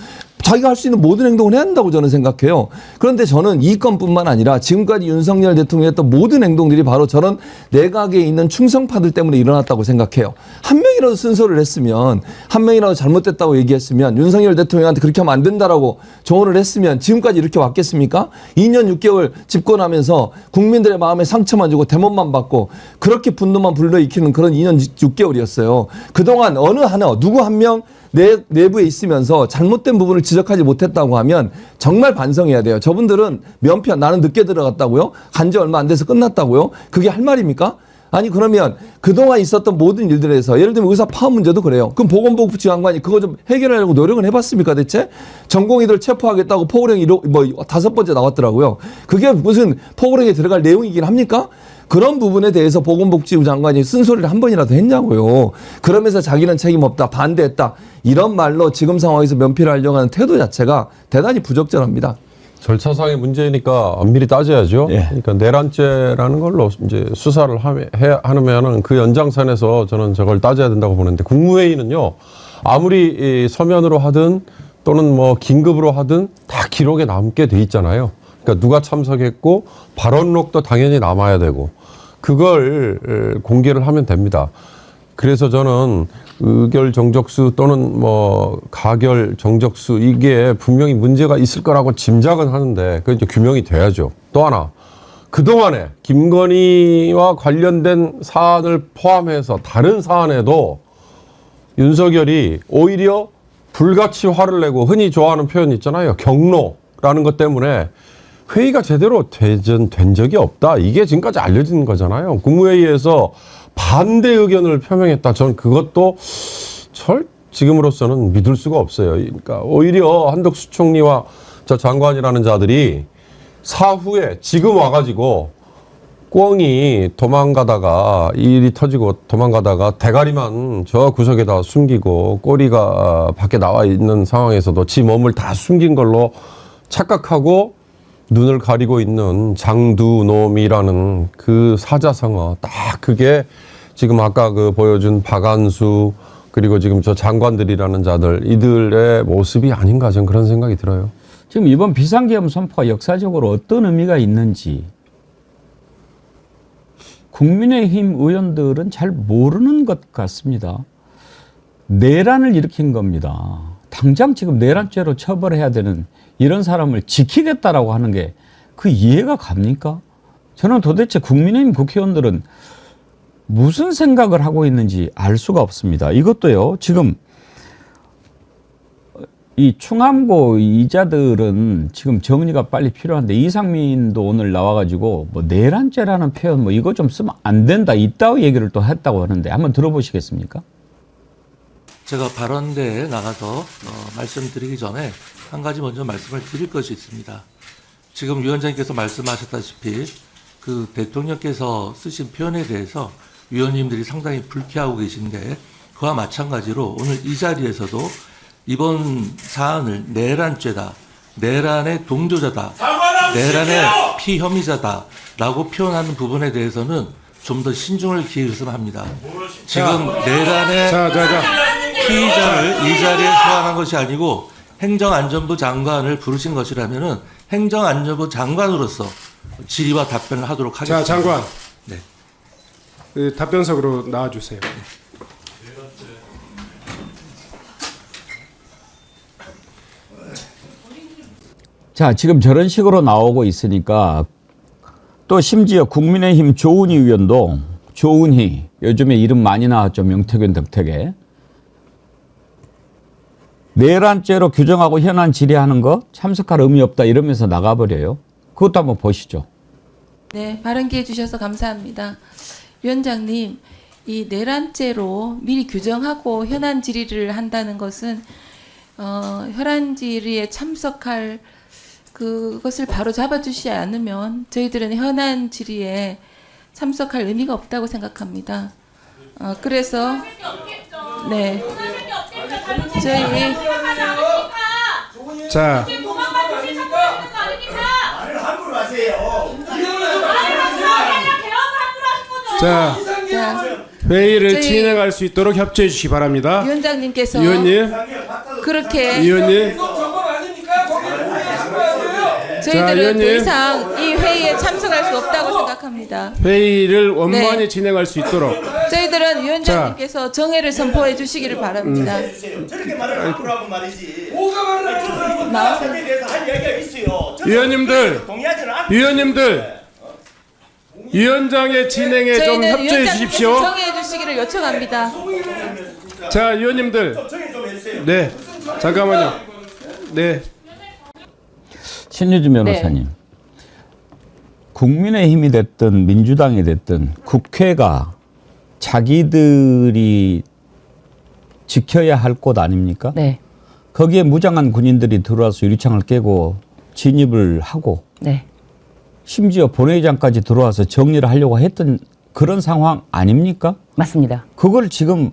자기가 할 수 있는 모든 행동을 해야 한다고 저는 생각해요. 그런데 저는 이 건뿐만 아니라 지금까지 윤석열 대통령이 했던 모든 행동들이 바로 저런 내각에 있는 충성파들 때문에 일어났다고 생각해요. 한 명이라도 쓴소리를 했으면, 한 명이라도 잘못됐다고 얘기했으면, 윤석열 대통령한테 그렇게 하면 안 된다라고 조언을 했으면 지금까지 이렇게 왔겠습니까? 2년 6개월 집권하면서 국민들의 마음에 상처만 주고 대못만 받고 그렇게 분노만 불러일으키는 그런 2년 6개월이었어요. 그동안 어느 하나 누구 한 명 내부에 있으면서 잘못된 부분을 지적하지 못했다고 하면 정말 반성해야 돼요. 저분들은 면피 나는 늦게 들어갔다고요? 간지 얼마 안 돼서 끝났다고요? 그게 할 말입니까? 아니 그러면 그동안 있었던 모든 일들에서 예를 들면 의사 파업 문제도 그래요. 그럼 보건복지부 장관이 그거 좀 해결하려고 노력을 해봤습니까 대체? 전공의들 체포하겠다고 포고령이 5번째 나왔더라고요. 그게 무슨 포고령에 들어갈 내용이긴 합니까? 그런 부분에 대해서 보건복지부 장관이 쓴소리를 한 번이라도 했냐고요. 그러면서 자기는 책임 없다, 반대했다. 이런 말로 지금 상황에서 면피를 하려고 하는 태도 자체가 대단히 부적절합니다. 절차상의 문제니까 엄밀히 따져야죠. 예. 그러니까 내란죄라는 걸로 이제 수사를 하면은 그 연장선에서 저는 저걸 따져야 된다고 보는데 국무회의는요 아무리 서면으로 하든 또는 뭐 긴급으로 하든 다 기록에 남게 돼 있잖아요. 그러니까 누가 참석했고 발언록도 당연히 남아야 되고 그걸 공개를 하면 됩니다. 그래서 저는 의결 정적수 또는 뭐 가결 정적수 이게 분명히 문제가 있을 거라고 짐작은 하는데 그 이제 규명이 돼야죠. 또 하나 그동안에 김건희와 관련된 사안을 포함해서 다른 사안에도 윤석열이 오히려 불같이 화를 내고 흔히 좋아하는 표현 있잖아요. 경로라는 것 때문에 회의가 제대로 된 적이 없다. 이게 지금까지 알려진 거잖아요. 국무회의에서 반대 의견을 표명했다. 전 그것도 지금으로서는 믿을 수가 없어요. 그러니까 오히려 한덕수 총리와 저 장관이라는 자들이 사후에 지금 와가지고 꿩이 도망가다가 이 일이 터지고 도망가다가 대가리만 저 구석에다 숨기고 꼬리가 밖에 나와 있는 상황에서도 지 몸을 다 숨긴 걸로 착각하고 눈을 가리고 있는 장두놈이라는 그 사자성어 딱 그게 지금 아까 그 보여준 박안수 그리고 지금 저 장관들이라는 자들 이들의 모습이 아닌가 저는 그런 생각이 들어요. 지금 이번 비상계엄 선포가 역사적으로 어떤 의미가 있는지 국민의힘 의원들은 잘 모르는 것 같습니다. 내란을 일으킨 겁니다. 당장 지금 내란죄로 처벌해야 되는 이런 사람을 지키겠다라고 하는 게 그 이해가 갑니까? 저는 도대체 국민의힘 국회의원들은 무슨 생각을 하고 있는지 알 수가 없습니다. 이것도요, 지금 이 충암고 이자들은 지금 정리가 빨리 필요한데 이상민도 오늘 나와가지고 뭐 내란죄라는 표현 뭐 이거 좀 쓰면 안 된다 이따위 얘기를 또 했다고 하는데 한번 들어보시겠습니까? 제가 발언대에 나가서 말씀드리기 전에 한 가지 먼저 말씀을 드릴 것이 있습니다. 지금 위원장님께서 말씀하셨다시피 그 대통령께서 쓰신 표현에 대해서 위원님들이 상당히 불쾌하고 계신데 그와 마찬가지로 오늘 이 자리에서도 이번 사안을 내란죄다, 내란의 동조자다, 내란의 피혐의자다라고 표현하는 부분에 대해서는 좀 더 신중을 기울였으면 합니다. 지금 내란의 피의자를 이 자리에 소환한 것이 아니고 행정안전부 장관을 부르신 것이라면은 행정안전부 장관으로서 질의와 답변을 하도록 하겠습니다. 자, 장관. 네. 그 답변석으로 나와주세요. 자, 지금 저런 식으로 나오고 있으니까 또 심지어 국민의힘 조은희 의원도 조은희 요즘에 이름 많이 나왔죠. 명태균 덕택에. 내란죄로 규정하고 현안 질의하는 거 참석할 의미 없다 이러면서 나가버려요. 그것도 한번 보시죠. 네, 발언기회 주셔서 감사합니다. 위원장님, 이 내란죄로 미리 규정하고 현안 질의를 한다는 것은 현안 질의에 참석할 그것을 바로 잡아주시지 않으면 저희들은 현안 질의에 참석할 의미가 없다고 생각합니다. 그래서 네. 저희 자, 자, 자, 회의를 저희- 진행할 수 있도록 협조해 주시기 바랍니다. 위원장님께서 위원님, 그렇게 위원님, 저희들은 더 위원님. 이상 이 회의에 참석할 수 없다고 생각합니다. 회의를 원만히 네. 진행할 수 있도록. 저희들은 위원장님께서 정회를 선포해 주시기를 바랍니다. 저렇게 말을 함부로 하고 말이지. 나와서 사태에 대해서 할 이야기가 있어요. 위원님들, 동의하지는 않고. 위원님들, 위원장의 진행에 좀 저희는 협조해 위원장님께서 주십시오. 정의해 주시기를 요청합니다. 자, 위원님들, 정리 좀 해주세요. 네, 잠깐만요. 네. 신유진 변호사님, 국민의힘이 됐든 민주당이 됐든 국회가 자기들이 지켜야 할 곳 아닙니까? 네. 거기에 무장한 군인들이 들어와서 유리창을 깨고 진입을 하고 네. 심지어 본회의장까지 들어와서 정리를 하려고 했던 그런 상황 아닙니까? 맞습니다. 그걸 지금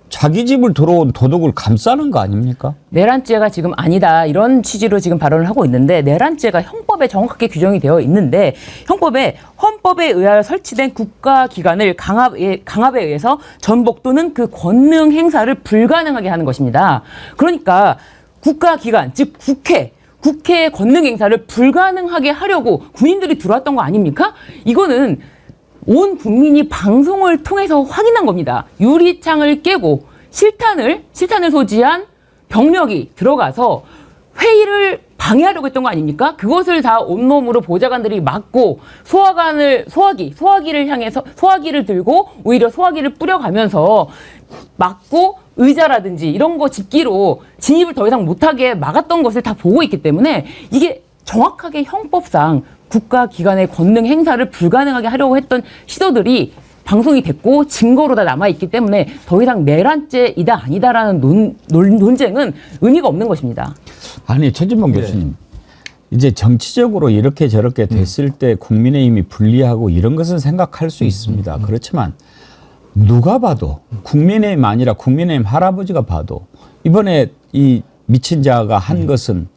자기 집을 들어온 도둑을 감싸는 거 아닙니까? 내란죄가 지금 아니다 이런 취지로 지금 발언을 하고 있는데 내란죄가 형법에 정확하게 규정이 되어 있는데 헌법에 의하여 설치된 국가기관을 강압에 의해서 전복 또는 그 권능 행사를 불가능하게 하는 것입니다. 그러니까 국가기관 즉 국회의 권능 행사를 불가능하게 하려고 군인들이 들어왔던 거 아닙니까? 이거는 온 국민이 방송을 통해서 확인한 겁니다. 유리창을 깨고 실탄을 소지한 병력이 들어가서 회의를 방해하려고 했던 거 아닙니까? 그것을 다 온몸으로 보좌관들이 막고 소화기를 향해서 소화기를 들고 오히려 소화기를 뿌려가면서 막고 의자라든지 이런 거 집기로 진입을 더 이상 못하게 막았던 것을 다 보고 있기 때문에 이게 정확하게 형법상 국가기관의 권능 행사를 불가능하게 하려고 했던 시도들이 방송이 됐고 증거로 다 남아있기 때문에 더 이상 내란죄이다 아니다라는 논쟁은 의미가 없는 것입니다. 아니 최진봉 교수님, 이제 정치적으로 이렇게 저렇게 됐을 때 국민의힘이 불리하고 이런 것은 생각할 수 있습니다. 그렇지만 누가 봐도 국민의힘 아니라 국민의힘 할아버지가 봐도 이번에 이 미친 자가 한 것은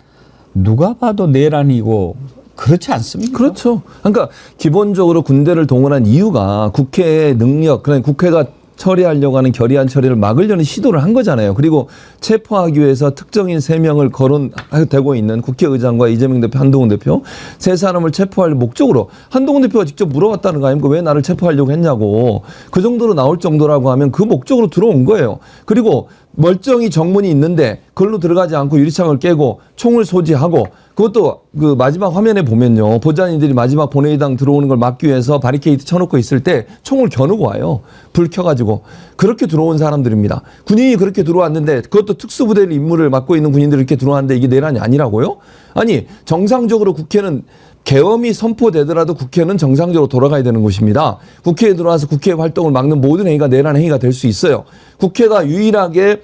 누가 봐도 내란이고 그렇지 않습니까? 그렇죠. 그러니까 기본적으로 군대를 동원한 이유가 국회의 능력, 그러니까 국회가 처리하려고 하는 결의안 처리를 막으려는 시도를 한 거잖아요. 그리고 체포하기 위해서 특정인 3명을 거론되고 있는 국회의장과 이재명 대표, 한동훈 대표 세 사람을 체포할 목적으로 한동훈 대표가 직접 물어봤다는 거 아닙니까? 왜 나를 체포하려고 했냐고. 그 정도로 나올 정도라고 하면 그 목적으로 들어온 거예요. 그리고 멀쩡히 정문이 있는데 그걸로 들어가지 않고 유리창을 깨고 총을 소지하고 그것도 그 마지막 화면에 보면요. 보좌관들이 마지막 본회의당 들어오는 걸 막기 위해서 바리케이드 쳐놓고 있을 때 총을 겨누고 와요. 불 켜가지고. 그렇게 들어온 사람들입니다. 군인이 그렇게 들어왔는데 그것도 특수부대 임무를 맡고 있는 군인들이 이렇게 들어왔는데 이게 내란이 아니라고요? 아니 정상적으로 국회는 계엄이 선포되더라도 국회는 정상적으로 돌아가야 되는 곳입니다. 국회에 들어와서 국회 활동을 막는 모든 행위가 내란 행위가 될 수 있어요. 국회가 유일하게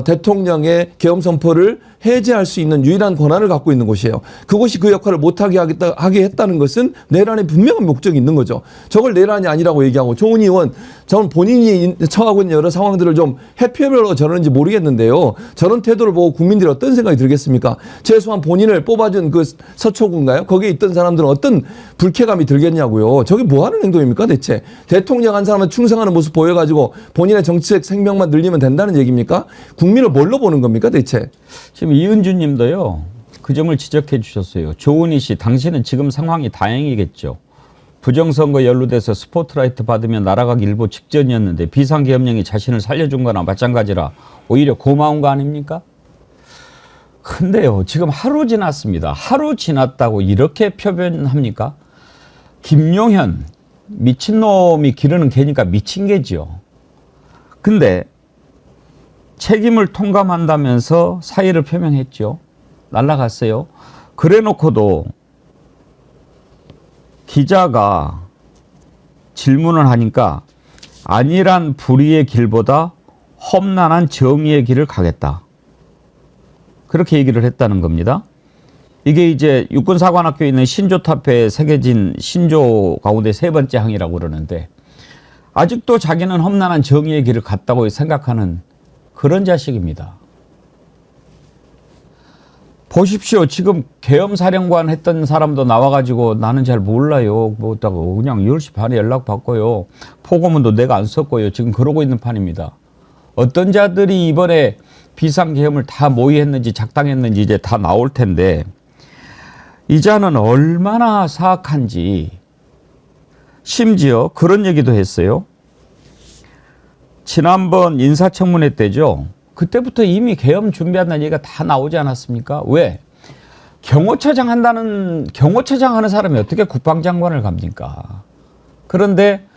대통령의 계엄 선포를 해제할 수 있는 유일한 권한을 갖고 있는 곳이에요. 그곳이 그 역할을 못하게 하게 했다는 것은 내란의 분명한 목적이 있는 거죠. 저걸 내란이 아니라고 얘기하고 조은희 의원, 저는 본인이 처하고 있는 여러 상황들을 좀 해피별로 저러는지 모르겠는데요. 저런 태도를 보고 국민들이 어떤 생각이 들겠습니까? 최소한 본인을 뽑아준 그 서초구인가요? 거기에 있던 사람들은 어떤 불쾌감이 들겠냐고요. 저게 뭐 하는 행동입니까 대체? 대통령 한 사람은 충성하는 모습 보여가지고 본인의 정치적 생명만 늘리면 된다는 얘기입니까? 국민을 뭘로 보는 겁니까 대체? 지금 이은주 님도요. 그 점을 지적해 주셨어요. 조은희 씨, 당신은 지금 상황이 다행이겠죠. 부정선거 연루돼서 스포트라이트 받으면 날아가기 일보 직전이었는데 비상계엄령이 자신을 살려준 거나 마찬가지라 오히려 고마운 거 아닙니까? 근데요. 지금 하루 지났습니다. 하루 지났다고 이렇게 표현합니까? 김용현, 미친놈이 기르는 개니까 미친 개죠. 근데 책임을 통감한다면서 사의를 표명했죠. 날라갔어요. 그래놓고도 기자가 질문을 하니까 안일한 불의의 길보다 험난한 정의의 길을 가겠다. 그렇게 얘기를 했다는 겁니다. 이게 이제 육군사관학교에 있는 신조탑에 새겨진 신조 가운데 세 번째 항이라고 그러는데 아직도 자기는 험난한 정의의 길을 갔다고 생각하는 그런 자식입니다. 보십시오. 지금 계엄사령관 했던 사람도 나와가지고 나는 잘 몰라요. 뭐다고 그냥 10시 반에 연락받고요. 포고문도 내가 안 썼고요. 지금 그러고 있는 판입니다. 어떤 자들이 이번에 비상계엄을 다 모의했는지 작당했는지 이제 다 나올 텐데 이 자는 얼마나 사악한지 심지어 그런 얘기도 했어요. 지난번 인사청문회 때죠. 그때부터 이미 계엄 준비한다는 얘기가 다 나오지 않았습니까? 왜? 경호처장 하는 사람이 어떻게 국방장관을 갑니까? 그런데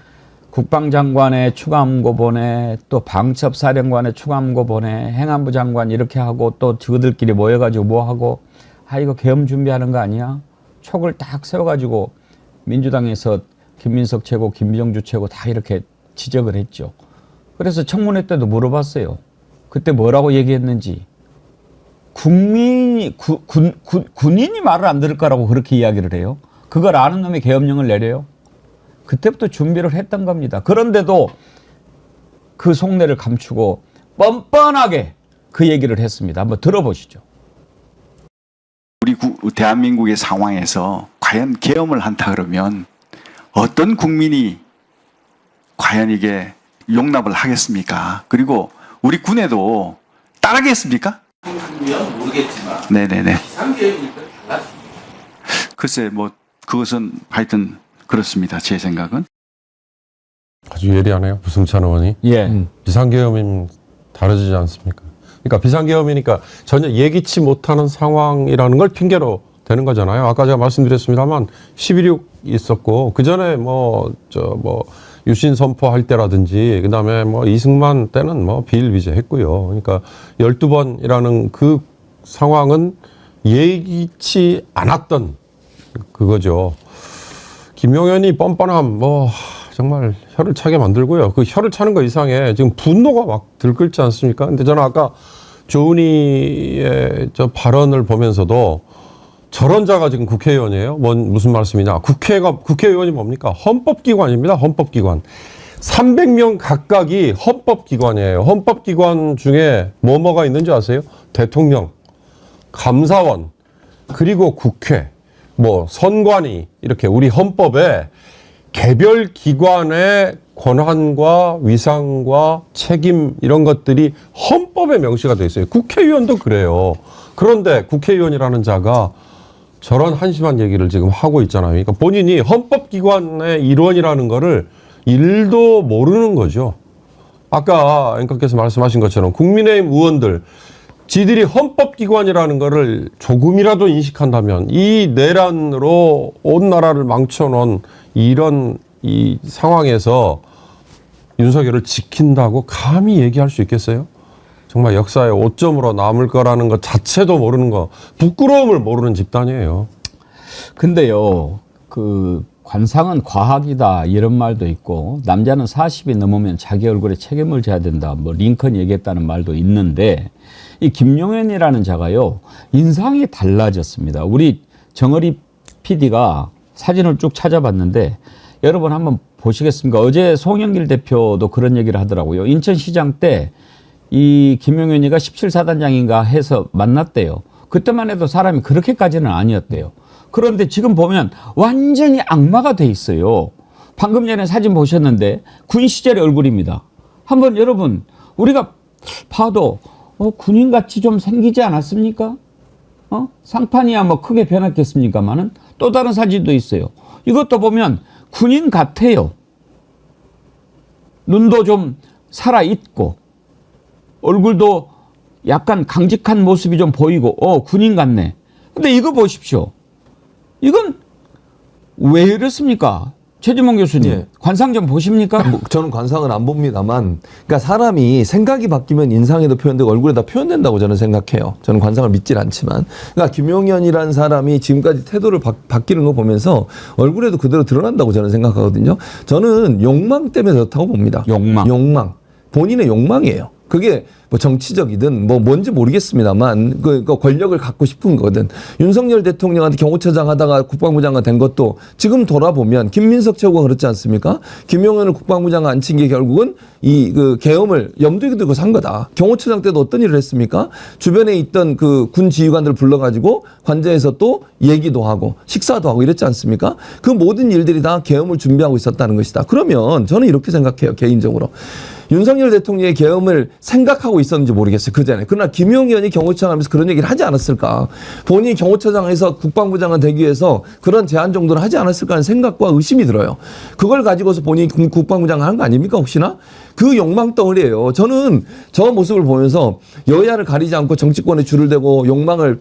국방장관의 추감고 보내, 또 방첩사령관의 추감고 보내, 행안부 장관 이렇게 하고 또 저들끼리 모여가지고 뭐 하고, 아, 이거 계엄 준비하는 거 아니야? 촉을 딱 세워가지고 민주당에서 김민석 최고, 김정주 최고 다 이렇게 지적을 했죠. 그래서 청문회 때도 물어봤어요. 그때 뭐라고 얘기했는지. 군인이 말을 안 들을 거라고 그렇게 이야기를 해요. 그걸 아는 놈이 계엄령을 내려요. 그때부터 준비를 했던 겁니다. 그런데도 그 속내를 감추고 뻔뻔하게 그 얘기를 했습니다. 한번 들어보시죠. 우리 대한민국의 상황에서 과연 계엄을 한다 그러면 어떤 국민이 과연 이게 용납을 하겠습니까? 그리고 우리 군에도 따르겠습니까? 하면 모르겠지만 네네네. 비상계획일 때 달라집니다. 글쎄 뭐 그것은 하여튼 그렇습니다. 제 생각은. 아주 예리하네요. 부승찬 의원이. 예. 비상계엄이면 다르지 않습니까? 그러니까 비상계엄이니까 전혀 예기치 못하는 상황이라는 걸 핑계로 되는 거잖아요. 아까 제가 말씀드렸습니다만 11.6 있었고 그 전에 유신 선포할 때라든지 그다음에 이승만 때는 비일비재했고요. 그러니까 12번이라는 그 상황은 예기치 않았던 그거죠. 김용현이 뻔뻔함 정말 혀를 차게 만들고요. 그 혀를 차는 거 이상에 지금 분노가 막 들끓지 않습니까? 근데 저는 아까 조은희의 저 발언을 보면서도 저런 자가 지금 국회의원이에요? 무슨 말씀이냐? 국회의원이 뭡니까? 헌법기관입니다. 헌법기관. 300명 각각이 헌법기관이에요. 헌법기관 중에 뭐가 있는지 아세요? 대통령, 감사원, 그리고 국회, 선관위, 이렇게 우리 헌법에 개별 기관의 권한과 위상과 책임 이런 것들이 헌법에 명시가 되어 있어요. 국회의원도 그래요. 그런데 국회의원이라는 자가 저런 한심한 얘기를 지금 하고 있잖아요. 그러니까 본인이 헌법기관의 일원이라는 거를 일도 모르는 거죠. 아까 앵커께서 말씀하신 것처럼 국민의힘 의원들 지들이 헌법기관이라는 거를 조금이라도 인식한다면 이 내란으로 온 나라를 망쳐놓은 이런 이 상황에서 윤석열을 지킨다고 감히 얘기할 수 있겠어요? 정말 역사의 오점으로 남을 거라는 것 자체도 모르는 거, 부끄러움을 모르는 집단이에요. 근데요, 그 관상은 과학이다 이런 말도 있고 남자는 40이 넘으면 자기 얼굴에 책임을 져야 된다. 링컨 얘기했다는 말도 있는데 이 김용현이라는 자가요, 인상이 달라졌습니다. 우리 정어리 PD가 사진을 쭉 찾아봤는데 여러분 한번 보시겠습니까? 어제 송영길 대표도 그런 얘기를 하더라고요. 인천시장 때 이 김용현이가 17사단장인가 해서 만났대요. 그때만 해도 사람이 그렇게까지는 아니었대요. 그런데 지금 보면 완전히 악마가 돼 있어요. 방금 전에 사진 보셨는데 군 시절의 얼굴입니다. 한번 여러분 우리가 봐도 군인같이 좀 생기지 않았습니까? 상판이야 크게 변했겠습니까마는 또 다른 사진도 있어요. 이것도 보면 군인 같아요. 눈도 좀 살아있고 얼굴도 약간 강직한 모습이 좀 보이고 군인 같네. 근데 이거 보십시오. 이건 왜 이렇습니까? 최진봉 교수님, 예. 관상 좀 보십니까? 저는 관상은 안 봅니다만, 그러니까 사람이 생각이 바뀌면 인상에도 표현되고 얼굴에다 표현된다고 저는 생각해요. 저는 관상을 믿질 않지만, 그러니까 김용현이라는 사람이 지금까지 태도를 바뀌는 거 보면서 얼굴에도 그대로 드러난다고 저는 생각하거든요. 저는 욕망 때문에 그렇다고 봅니다. 욕망. 본인의 욕망이에요. 그게 뭐 정치적이든 뭐 뭔지 모르겠습니다만 그 권력을 갖고 싶은 거든 윤석열 대통령한테 경호처장 하다가 국방부 장관 된 것도 지금 돌아보면 김민석 최고가 그렇지 않습니까? 김용현을 국방부 장관 앉힌 게 결국은 이 그 계엄을 염두에 두고 산 거다. 경호처장 때도 어떤 일을 했습니까? 주변에 있던 그 군 지휘관들을 불러가지고 관저에서 또 얘기도 하고 식사도 하고 이랬지 않습니까? 그 모든 일들이 다 계엄을 준비하고 있었다는 것이다. 그러면 저는 이렇게 생각해요. 개인적으로. 윤석열 대통령의 계엄을 생각하고 있었는지 모르겠어요. 그 전에. 그러나 김용현이 경호처장 하면서 그런 얘기를 하지 않았을까. 본인이 경호처장에서 국방부 장관 되기 위해서 그런 제안 정도는 하지 않았을까 하는 생각과 의심이 들어요. 그걸 가지고서 본인이 국방부 장관 한 거 아닙니까 혹시나? 그 욕망 덩어리예요. 저는 저 모습을 보면서 여야를 가리지 않고 정치권에 줄을 대고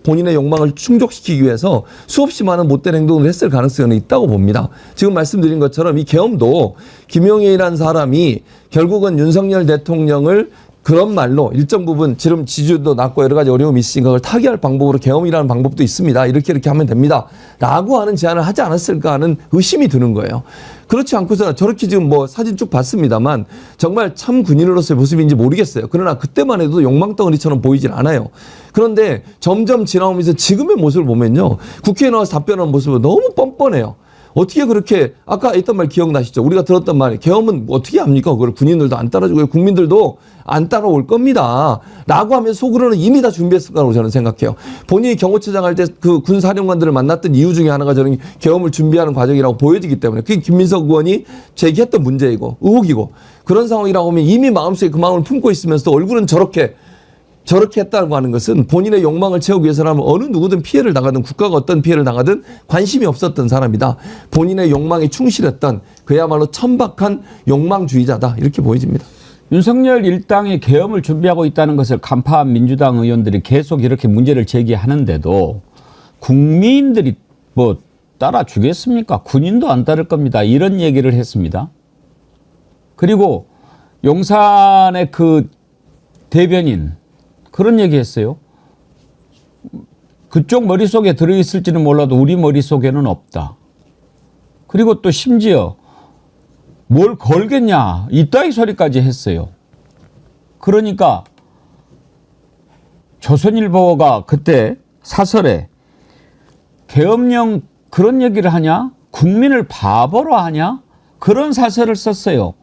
본인의 욕망을 충족시키기 위해서 수없이 많은 못된 행동을 했을 가능성이 있다고 봅니다. 지금 말씀드린 것처럼 이 계엄도 김용현이라는 사람이 결국은 윤석열 대통령을 그런 말로 일정 부분 지금 지지도 낮고 여러 가지 어려움이 있으니까 그걸 타개할 방법으로 계엄이라는 방법도 있습니다. 이렇게 하면 됩니다. 라고 하는 제안을 하지 않았을까 하는 의심이 드는 거예요. 그렇지 않고서 저렇게 지금 뭐 사진 쭉 봤습니다만 정말 참 군인으로서의 모습인지 모르겠어요. 그러나 그때만 해도 욕망덩어리처럼 보이진 않아요. 그런데 점점 지나오면서 지금의 모습을 보면요. 국회에 나와서 답변하는 모습은 너무 뻔뻔해요. 어떻게 그렇게 아까 했던 말 기억나시죠? 우리가 들었던 말이 계엄은 어떻게 합니까? 그걸 군인들도 안 따라주고 국민들도 안 따라올 겁니다. 라고 하면 속으로는 이미 다 준비했을 거라고 저는 생각해요. 본인이 경호처장 할 때 그 군사령관들을 만났던 이유 중에 하나가 저는 계엄을 준비하는 과정이라고 보여지기 때문에 그게 김민석 의원이 제기했던 문제이고 의혹이고 그런 상황이라고 하면 이미 마음속에 그 마음을 품고 있으면서 얼굴은 저렇게 했다고 하는 것은 본인의 욕망을 채우기 위해서라면 어느 누구든 피해를 당하든 국가가 어떤 피해를 당하든 관심이 없었던 사람이다. 본인의 욕망에 충실했던 그야말로 천박한 욕망주의자다. 이렇게 보여집니다. 윤석열 일당이 계엄을 준비하고 있다는 것을 간파한 민주당 의원들이 계속 이렇게 문제를 제기하는데도 국민들이 뭐 따라주겠습니까? 군인도 안 따를 겁니다. 이런 얘기를 했습니다. 그리고 용산의 그 대변인 그런 얘기했어요. 그쪽 머릿속에 들어있을지는 몰라도 우리 머릿속에는 없다. 그리고 또 심지어 뭘 걸겠냐 이따위 소리까지 했어요. 그러니까 조선일보가 그때 사설에 계엄령 그런 얘기를 하냐? 국민을 바보로 하냐? 그런 사설을 썼어요.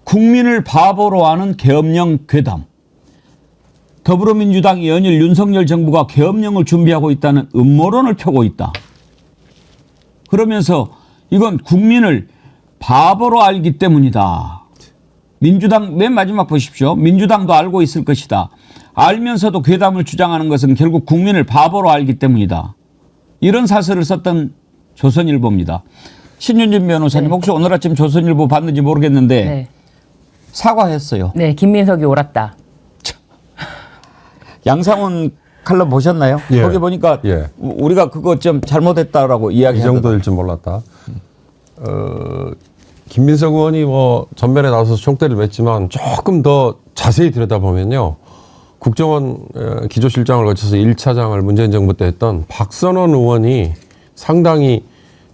국민을 바보로 하는 계엄령 괴담. 더불어민주당이 연일 윤석열 정부가 계엄령을 준비하고 있다는 음모론을 펴고 있다. 그러면서 이건 국민을 바보로 알기 때문이다. 민주당 맨 마지막 보십시오. 민주당도 알고 있을 것이다. 알면서도 괴담을 주장하는 것은 결국 국민을 바보로 알기 때문이다. 이런 사설을 썼던 조선일보입니다. 신윤진 변호사님 혹시 오늘 아침 조선일보 봤는지 모르겠는데 사과했어요. 네, 김민석이 옳았다. 양상훈 칼럼 보셨나요? 예. 거기 보니까 우리가 그거 좀 잘못했다라고 이야기하더라고요. 이 정도일 줄 몰랐다. 김민석 의원이 뭐 전면에 나서서 총대를 맸지만 조금 더 자세히 들여다보면요. 국정원 기조실장을 거쳐서 1차장을 문재인 정부 때 했던 박선원 의원이 상당히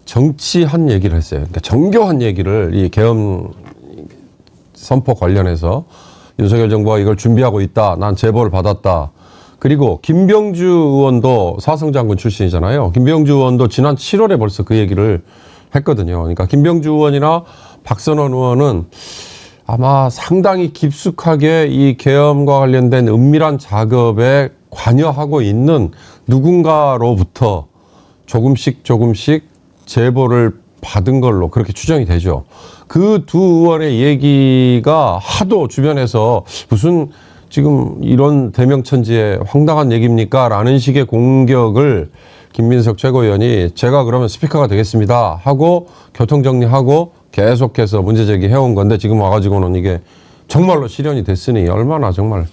정치한 얘기를 했어요. 그러니까 정교한 얘기를 이 계엄 선포 관련해서 윤석열 정부가 이걸 준비하고 있다. 난 제보를 받았다. 그리고 김병주 의원도 사성장군 출신이잖아요. 김병주 의원도 지난 7월에 벌써 그 얘기를 했거든요. 그러니까 김병주 의원이나 박선원 의원은 아마 상당히 깊숙하게 이 계엄과 관련된 은밀한 작업에 관여하고 있는 누군가로부터 조금씩 제보를 받은 걸로 그렇게 추정이 되죠. 그 두 의원의 얘기가 하도 주변에서 무슨 지금 이런 대명천지의 황당한 얘기입니까? 라는 식의 공격을 김민석 최고위원이 제가 그러면 스피커가 되겠습니다 하고 교통정리하고 계속해서 문제제기 해온 건데 지금 와가지고는 이게 정말로 실현이 됐으니 얼마나 정말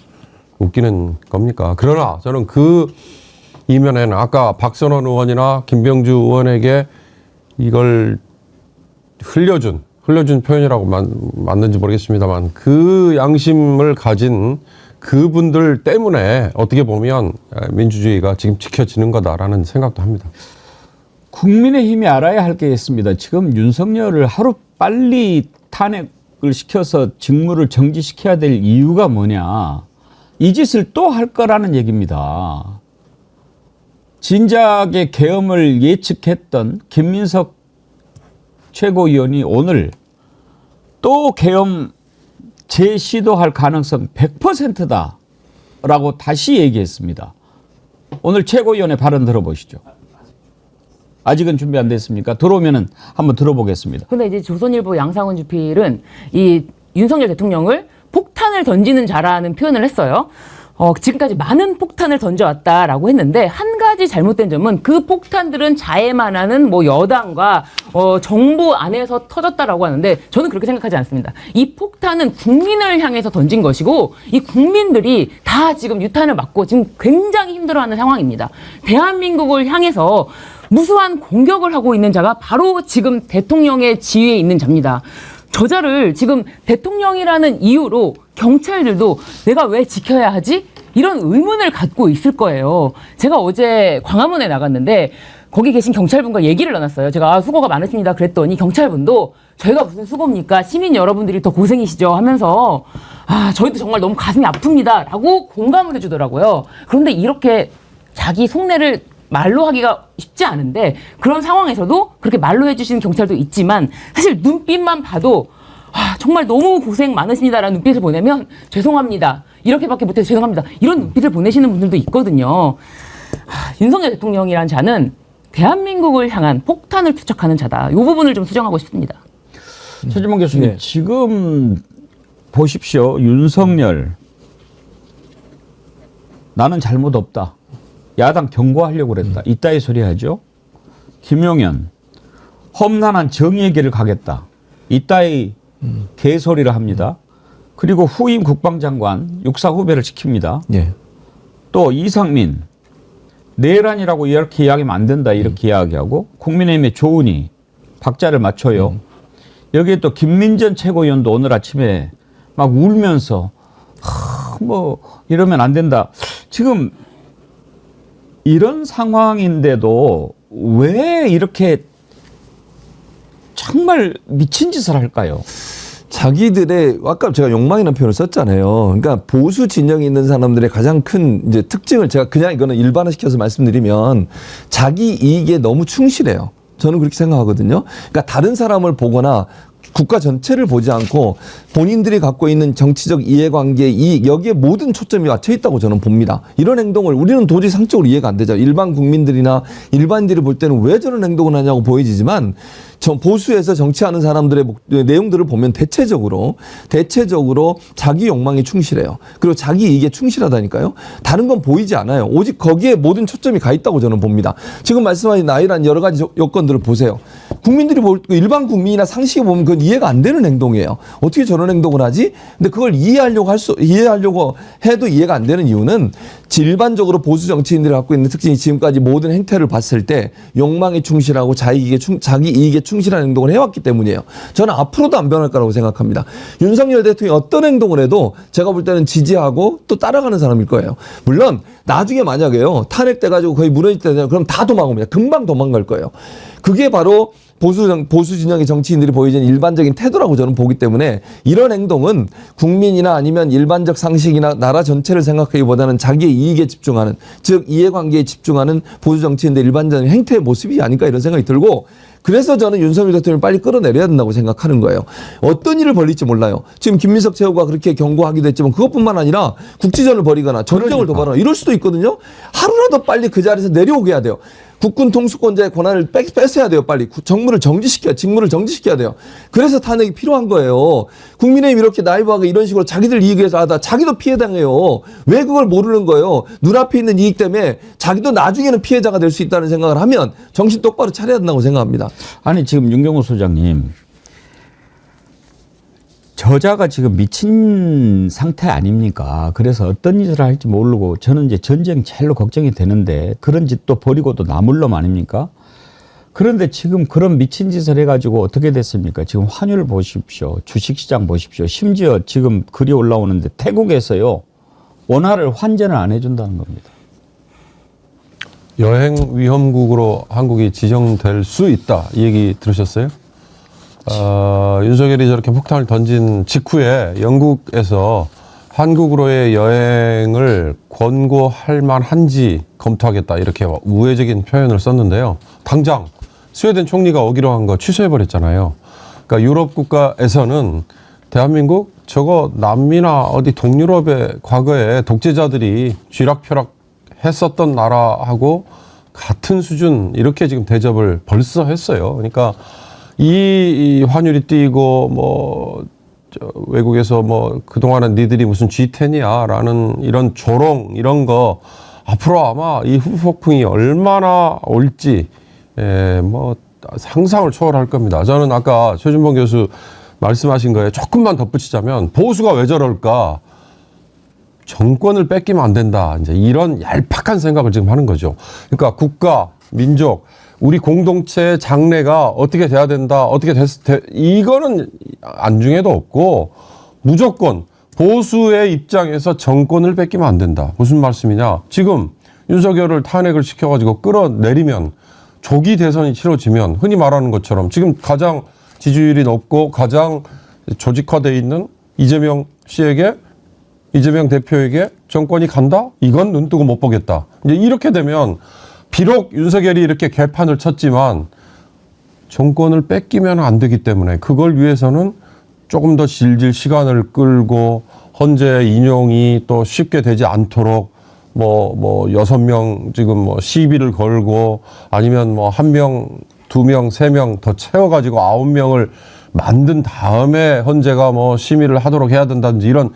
웃기는 겁니까? 그러나 저는 그 이면에는 아까 박선원 의원이나 김병주 의원에게 이걸 흘려준 표현이라고 맞는지 모르겠습니다만 그 양심을 가진 그분들 때문에 어떻게 보면 민주주의가 지금 지켜지는 거다라는 생각도 합니다. 국민의힘이 알아야 할 게 있습니다. 지금 윤석열을 하루 빨리 탄핵을 임직을 시켜서 직무를 정지시켜야 될 이유가 뭐냐. 이 짓을 또 할 거라는 얘기입니다. 진작에 계엄을 예측했던 김민석 최고위원이 오늘 또 계엄 재시도할 가능성 100%다라고 다시 얘기했습니다. 오늘 최고위원의 발언 들어보시죠. 아직은 준비 안 됐습니까? 들어오면은 한번 들어보겠습니다. 근데 이제 조선일보 양상훈 주필은 이 윤석열 대통령을 폭탄을 던지는 자라는 표현을 했어요. 지금까지 많은 폭탄을 던져왔다라고 했는데 한 가지 잘못된 점은 그 폭탄들은 자해만 하는 뭐 여당과 정부 안에서 터졌다라고 하는데 저는 그렇게 생각하지 않습니다. 이 폭탄은 국민을 향해서 던진 것이고 이 국민들이 다 지금 유탄을 맞고 지금 굉장히 힘들어하는 상황입니다. 대한민국을 향해서 무수한 공격을 하고 있는 자가 바로 지금 대통령의 지위에 있는 자입니다. 저자를 지금 대통령이라는 이유로 경찰들도 내가 왜 지켜야 하지? 이런 의문을 갖고 있을 거예요. 제가 어제 광화문에 나갔는데 거기 계신 경찰분과 얘기를 나눴어요. 제가 수고가 많으십니다 그랬더니 경찰분도 저희가 무슨 수고입니까? 시민 여러분들이 더 고생이시죠 하면서 저희도 정말 너무 가슴이 아픕니다 라고 공감을 해주더라고요. 그런데 이렇게 자기 속내를 말로 하기가 쉽지 않은데 그런 상황에서도 그렇게 말로 해주시는 경찰도 있지만 사실 눈빛만 봐도 정말 너무 고생 많으십니다라는 눈빛을 보내면 죄송합니다. 이렇게밖에 못해서 죄송합니다. 이런 눈빛을 보내시는 분들도 있거든요. 윤석열 대통령이란 자는 대한민국을 향한 폭탄을 투척하는 자다. 이 부분을 좀 수정하고 싶습니다. 최진봉 교수님, 네. 지금 보십시오. 윤석열, 나는 잘못 없다. 야당 경고하려고 그랬다. 이따위 소리 하죠. 김용현, 험난한 정의의 길을 가겠다. 이따위 개소리를 합니다. 그리고 후임 국방장관 육사 후배를 시킵니다. 예. 또 이상민, 내란이라고 이렇게 이야기하면 안 된다. 이렇게 이야기하고 국민의힘의 조은희 박자를 맞춰요. 여기에 또 김민전 최고위원도 오늘 아침에 막 울면서 뭐 이러면 안 된다. 지금 이런 상황인데도 왜 이렇게 정말 미친 짓을 할까요? 자기들의 아까 제가 욕망이라는 표현을 썼잖아요. 그러니까 보수 진영에 있는 사람들의 가장 큰 이제 특징을 제가 그냥 이거는 일반화시켜서 말씀드리면 자기 이익에 너무 충실해요. 저는 그렇게 생각하거든요. 그러니까 다른 사람을 보거나 국가 전체를 보지 않고 본인들이 갖고 있는 정치적 이해관계, 이익 여기에 모든 초점이 맞춰 있다고 저는 봅니다. 이런 행동을 우리는 도저히 상적으로 이해가 안 되죠. 일반 국민들이나 일반인들이 볼 때는 왜 저런 행동을 하냐고 보여지지만 보수에서 정치하는 사람들의 내용들을 보면 대체적으로 자기 욕망에 충실해요. 그리고 자기 이익에 충실하다니까요. 다른 건 보이지 않아요. 오직 거기에 모든 초점이 가 있다고 저는 봅니다. 지금 말씀하신 나이란 여러 가지 요건들을 보세요. 국민들이 일반 국민이나 상식에 보면 그건 이해가 안 되는 행동이에요. 어떻게 저런 행동을 하지? 근데 그걸 이해하려고 해도 이해가 안 되는 이유는 일반적으로 보수 정치인들이 갖고 있는 특징이 지금까지 모든 행태를 봤을 때 욕망에 충실하고 자기 이익에 충실한 행동을 해왔기 때문이에요. 저는 앞으로도 안 변할 거라고 생각합니다. 윤석열 대통령이 어떤 행동을 해도 제가 볼 때는 지지하고 또 따라가는 사람일 거예요. 물론 나중에 만약에요. 탄핵돼가지고 거의 무너질 때 되면 그럼 다 도망갑니다. 금방 도망갈 거예요. 그게 바로 보수 진영의 정치인들이 보여지는 일반적인 태도라고 저는 보기 때문에 이런 행동은 국민이나 아니면 일반적 상식이나 나라 전체를 생각하기보다는 자기의 이익에 집중하는, 즉 이해관계에 집중하는 보수 정치인들 일반적인 행태의 모습이 아닐까 이런 생각이 들고, 그래서 저는 윤석열 대통령을 빨리 끌어내려야 된다고 생각하는 거예요. 어떤 일을 벌일지 몰라요. 지금 김민석 최고가 그렇게 경고하기도 했지만 그것뿐만 아니라 국지전을 벌이거나 전쟁을 도발하거나 이럴 수도 있거든요. 하루라도 빨리 그 자리에서 내려오게 해야 돼요. 국군 통수권자의 권한을 뺏어야 돼요. 빨리 직무를 정지시켜야 돼요. 그래서 탄핵이 필요한 거예요. 국민의힘 이렇게 나이브하게 이런 식으로 자기들 이익 위해서 하다 자기도 피해당해요. 왜 그걸 모르는 거예요? 눈앞에 있는 이익 때문에 자기도 나중에는 피해자가 될 수 있다는 생각을 하면 정신 똑바로 차려야 된다고 생각합니다. 아니 지금 윤경호 소장님, 저자가 지금 미친 상태 아닙니까? 그래서 어떤 짓을 할지 모르고 저는 이제 전쟁 제일로 걱정이 되는데 그런 짓도 버리고도 남을 놈 아닙니까? 그런데 지금 그런 미친 짓을 해가지고 어떻게 됐습니까? 지금 환율 보십시오. 주식시장 보십시오. 심지어 지금 글이 올라오는데 태국에서요. 원화를 환전을 안 해준다는 겁니다. 여행 위험국으로 한국이 지정될 수 있다. 이 얘기 들으셨어요? 윤석열이 저렇게 폭탄을 던진 직후에 영국에서 한국으로의 여행을 권고할 만한지 검토하겠다 이렇게 우회적인 표현을 썼는데요. 당장 스웨덴 총리가 오기로 한 거 취소해버렸잖아요. 그러니까 유럽 국가에서는 대한민국 저거 남미나 어디 동유럽의 과거에 독재자들이 쥐락펴락 했었던 나라하고 같은 수준 이렇게 지금 대접을 벌써 했어요. 그러니까 이 환율이 뛰고 뭐 외국에서 뭐 그동안은 니들이 무슨 G10이야라는 이런 조롱 이런 거 앞으로 아마 이 후폭풍이 얼마나 올지 뭐 상상을 초월할 겁니다. 저는 아까 최준봉 교수 말씀하신 거에 조금만 덧붙이자면 보수가 왜 저럴까? 정권을 뺏기면 안 된다. 이제 이런 얄팍한 생각을 지금 하는 거죠. 그러니까 국가, 민족, 우리 공동체의 장래가 어떻게 돼야 된다. 이거는 안중에도 없고 무조건 보수의 입장에서 정권을 뺏기면 안 된다. 무슨 말씀이냐? 지금 윤석열을 탄핵을 시켜가지고 끌어내리면 조기 대선이 치러지면 흔히 말하는 것처럼 지금 가장 지지율이 높고 가장 조직화되어 있는 이재명 대표에게 정권이 간다? 이건 눈 뜨고 못 보겠다. 이제 이렇게 되면 비록 윤석열이 이렇게 개판을 쳤지만 정권을 뺏기면 안 되기 때문에 그걸 위해서는 조금 더 질질 시간을 끌고 헌재 인용이 또 쉽게 되지 않도록 뭐 6명 지금 뭐 시비를 걸고 아니면 뭐 1명, 2명, 3명 더 채워가지고 9명을 만든 다음에 헌재가 뭐 심의를 하도록 해야 된다든지 이런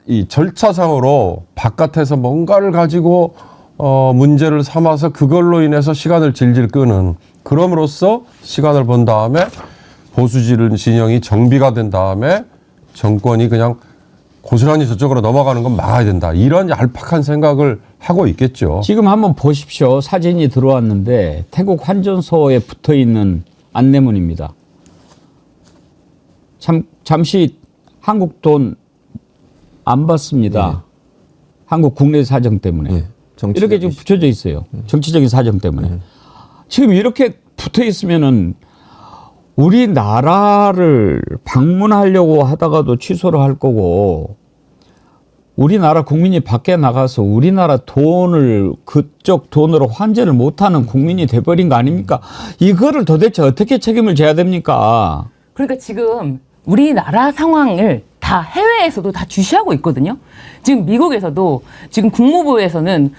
이 절차상으로 바깥에서 뭔가를 가지고 문제를 삼아서 그걸로 인해서 시간을 질질 끄는 그럼으로써 시간을 번 다음에 보수 진영이 정비가 된 다음에 정권이 그냥 고스란히 저쪽으로 넘어가는 건 막아야 된다. 이런 얄팍한 생각을 하고 있겠죠. 지금 한번 보십시오. 사진이 들어왔는데 태국 환전소에 붙어 있는 안내문입니다. 잠시 한국 돈 안 받습니다. 한국 국내 사정 때문에. 이렇게 지금 붙여져 있어요. 정치적인 사정 때문에. 지금 이렇게 붙어 있으면은 우리나라를 방문하려고 하다가도 취소를 할 거고 우리나라 국민이 밖에 나가서 우리나라 돈을 그쪽 돈으로 환전을 못하는 국민이 돼버린 거 아닙니까? 이거를 도대체 어떻게 책임을 져야 됩니까? 그러니까 지금 우리나라 상황을 다 해외에서도 다 주시하고 있거든요. 지금 미국에서도 지금 국무부에서는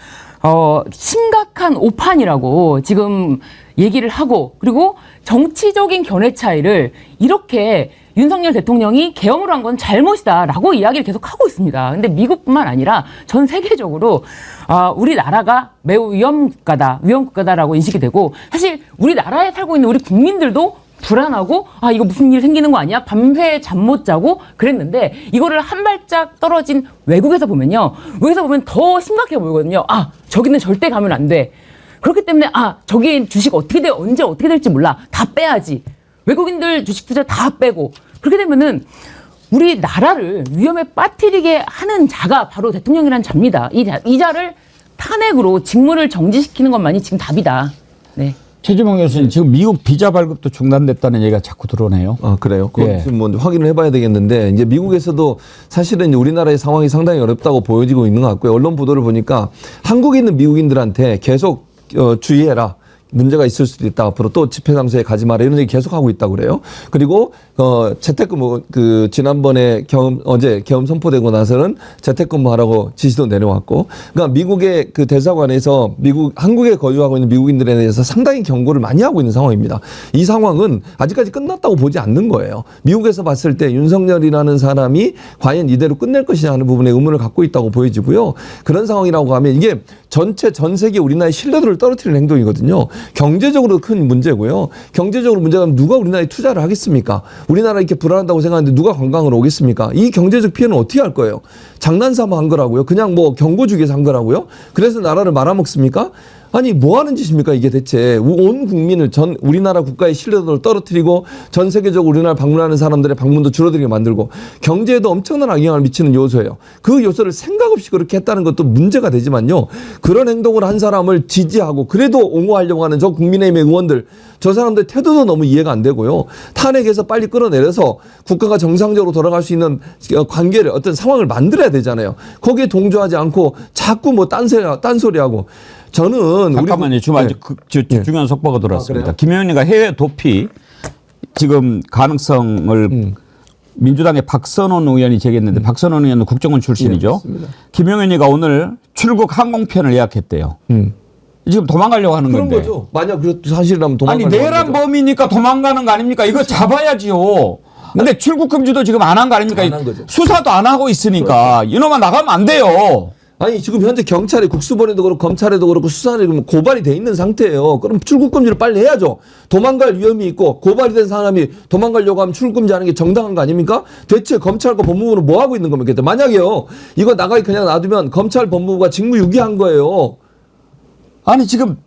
심각한 오판이라고 지금 얘기를 하고 그리고 정치적인 견해 차이를 이렇게 윤석열 대통령이 계엄으로 한 건 잘못이다라고 이야기를 계속 하고 있습니다. 근데 미국뿐만 아니라 전 세계적으로 우리나라가 매우 위험 국가다라고 인식이 되고 사실 우리나라에 살고 있는 우리 국민들도 불안하고 이거 무슨 일 생기는 거 아니야? 밤새 잠 못 자고 그랬는데 이거를 한 발짝 떨어진 외국에서 보면요. 외국에서 보면 더 심각해 보이거든요. 저기는 절대 가면 안 돼. 그렇기 때문에 저기 주식 어떻게 돼 언제 어떻게 될지 몰라. 다 빼야지. 외국인들 주식 투자 다 빼고 그렇게 되면은 우리나라를 위험에 빠뜨리게 하는 자가 바로 대통령이라는 자입니다. 이 자를 탄핵으로 직무를 정지시키는 것만이 지금 답이다. 네. 최준봉 교수님, 지금 미국 비자 발급도 중단됐다는 얘기가 자꾸 들어오네요. 그래요? 그건 지금 뭐 확인을 해봐야 되겠는데, 이제 미국에서도 사실은 우리나라의 상황이 상당히 어렵다고 보여지고 있는 것 같고요. 언론 보도를 보니까 한국에 있는 미국인들한테 계속 주의해라. 문제가 있을 수도 있다. 앞으로 또 집회 장소에 가지 마라. 이런 얘기 계속 하고 있다고 그래요. 그리고 재택근무 지난번에 어제 계엄 선포되고 나서는 재택근무하라고 지시도 내려왔고, 그러니까 미국의 그 대사관에서 한국에 거주하고 있는 미국인들에 대해서 상당히 경고를 많이 하고 있는 상황입니다. 이 상황은 아직까지 끝났다고 보지 않는 거예요. 미국에서 봤을 때 윤석열이라는 사람이 과연 이대로 끝낼 것이냐 하는 부분에 의문을 갖고 있다고 보여지고요. 그런 상황이라고 하면 이게 전 세계 우리나라의 신뢰도를 떨어뜨리는 행동이거든요. 경제적으로 큰 문제고요. 경제적으로 문제가 되면 누가 우리나라에 투자를 하겠습니까? 우리나라 이렇게 불안하다고 생각하는데 누가 관광을 오겠습니까? 이 경제적 피해는 어떻게 할 거예요? 장난삼아 한 거라고요? 그냥 뭐 경고 주기 위해서 한 거라고요? 그래서 나라를 말아먹습니까? 아니 뭐 하는 짓입니까 이게 대체. 온 국민을 우리나라 국가의 신뢰도를 떨어뜨리고 전 세계적으로 우리나라 방문하는 사람들의 방문도 줄어들게 만들고 경제에도 엄청난 악영향을 미치는 요소예요. 그 요소를 생각 없이 그렇게 했다는 것도 문제가 되지만요. 그런 행동을 한 사람을 지지하고 그래도 옹호하려고 하는 저 국민의힘의 의원들, 저 사람들 태도도 너무 이해가 안 되고요. 탄핵에서 빨리 끌어내려서 국가가 정상적으로 돌아갈 수 있는 관계를 어떤 상황을 만들어야 되잖아요. 거기에 동조하지 않고 자꾸 뭐 딴소리하고. 저는 잠깐만요. 중요한 속보가 들어왔습니다. 김영현이가 해외 도피 지금 가능성을 민주당의 박선원 의원이 제기했는데 박선원 의원은 국정원 출신이죠. 김영현이가 오늘 출국 항공편을 예약했대요. 지금 도망가려고 하는 그런 건데. 거죠. 만약 그 사실이라면 도망가는 아니 내란 범이니까 도망가는 거 아닙니까? 이거 잡아야지요. 근데 출국 금지도 지금 안 한 거 아닙니까? 안 한 거죠. 수사도 안 하고 있으니까 이놈아 나가면 안 돼요. 아니 지금 현재 경찰에 국수본에도 그렇고 검찰에도 그렇고 수사에 고발이 돼 있는 상태예요. 그럼 출국 금지를 빨리 해야죠. 도망갈 위험이 있고 고발이 된 사람이 도망가려고 하면 출국 금지하는 게 정당한 거 아닙니까? 대체 검찰과 법무부는 뭐 하고 있는 겁니까? 만약에요 이거 나가게 그냥 놔두면 검찰 법무부가 직무유기한 거예요. 아니 지금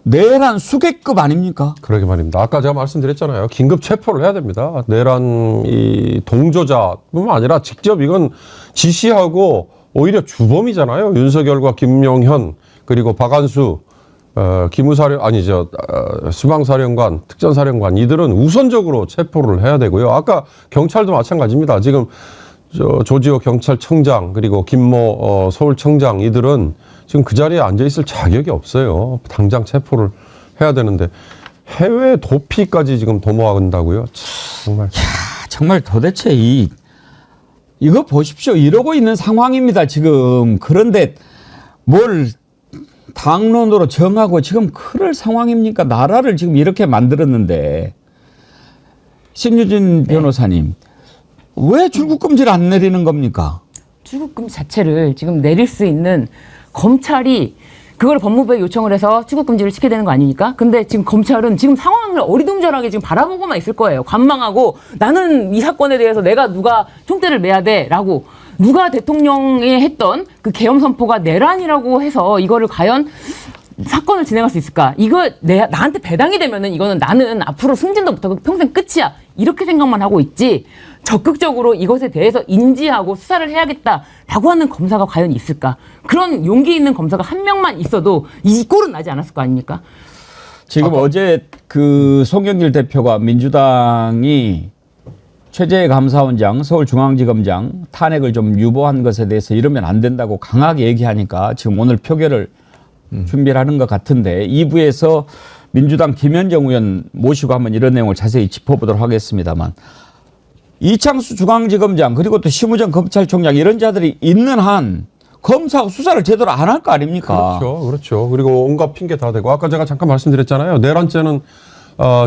내란 수괴급 아닙니까? 그러게 말입니다. 아까 제가 말씀드렸잖아요. 긴급 체포를 해야 됩니다. 내란 이 동조자뿐만 아니라 직접 이건 지시하고 오히려 주범이잖아요. 윤석열과 김용현 그리고 박한수 수방사령관, 특전사령관 이들은 우선적으로 체포를 해야 되고요. 아까 경찰도 마찬가지입니다. 지금 조지호 경찰청장 그리고 김모 서울청장 이들은 지금 그 자리에 앉아 있을 자격이 없어요. 당장 체포를 해야 되는데 해외 도피까지 지금 도모한다고요. 정말. 정말 도대체 이거 보십시오. 이러고 있는 상황입니다. 지금. 그런데 뭘 당론으로 정하고 지금 그럴 상황입니까? 나라를 지금 이렇게 만들었는데. 신유진 변호사님. 왜 출국 금지를 안 내리는 겁니까? 출국 금지 자체를 지금 내릴 수 있는 검찰이 그걸 법무부에 요청을 해서 출국 금지를 시켜야 되는 거 아닙니까? 근데 지금 검찰은 지금 상황을 어리둥절하게 지금 바라보고만 있을 거예요. 관망하고 나는 이 사건에 대해서 내가 누가 총대를 매야 돼라고 누가 대통령이 했던 그 계엄 선포가 내란이라고 해서 이거를 과연 사건을 진행할 수 있을까? 이거 나한테 배당이 되면은 이거는 나는 앞으로 승진도 못하고 평생 끝이야. 이렇게 생각만 하고 있지. 적극적으로 이것에 대해서 인지하고 수사를 해야겠다라고 하는 검사가 과연 있을까? 그런 용기 있는 검사가 한 명만 있어도 이 꼴은 나지 않았을 거 아닙니까? 지금 어제 그 송영길 대표가 민주당이 최재해 감사원장, 서울중앙지검장 탄핵을 좀 유보한 것에 대해서 이러면 안 된다고 강하게 얘기하니까 지금 오늘 표결을 준비를 하는 것 같은데 2부에서 민주당 김현정 의원 모시고 한번 이런 내용을 자세히 짚어보도록 하겠습니다만 이창수 중앙지검장 그리고 또 심우정 검찰총장 이런 자들이 있는 한 검사가 수사를 제대로 안 할 거 아닙니까? 그렇죠. 그리고 온갖 핑계 다 대고 아까 제가 잠깐 말씀드렸잖아요. 내란죄는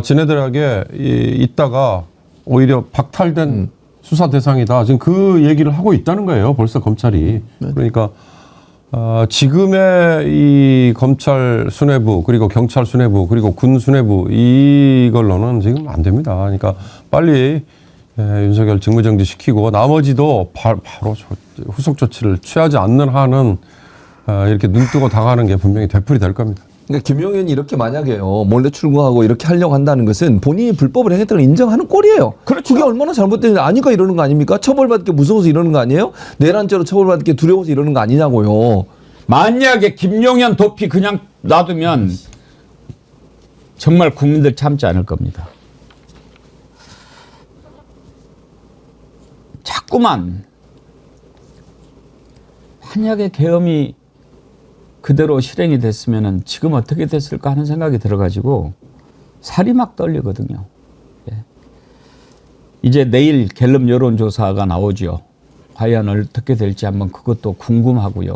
지네들에게 있다가 오히려 박탈된 수사 대상이다. 지금 그 얘기를 하고 있다는 거예요. 벌써 검찰이. 그러니까 지금의 이 검찰 수뇌부 그리고 경찰 수뇌부 그리고 군 수뇌부 이걸로는 지금 안 됩니다. 그러니까 빨리 윤석열 직무정지 시키고 나머지도 바로 후속 조치를 취하지 않는 한은 이렇게 눈뜨고 당하는 게 분명히 되풀이 될 겁니다. 그러니까 김용현이 이렇게 만약에요 몰래 출국하고 이렇게 하려고 한다는 것은 본인이 불법을 행했다는 걸 인정하는 꼴이에요. 그렇죠. 그게 얼마나 잘못된지 아니까 이러는 거 아닙니까? 처벌받을 게 무서워서 이러는 거 아니에요? 내란죄로 처벌받을 게 두려워서 이러는 거 아니냐고요. 만약에 김용현 도피 그냥 놔두면 정말 국민들 참지 않을 겁니다. 자꾸만 만약에 계엄이 그대로 실행이 됐으면 지금 어떻게 됐을까 하는 생각이 들어가지고 살이 막 떨리거든요. 예. 이제 내일 갤럽 여론조사가 나오죠. 과연 어떻게 될지 한번 그것도 궁금하고요.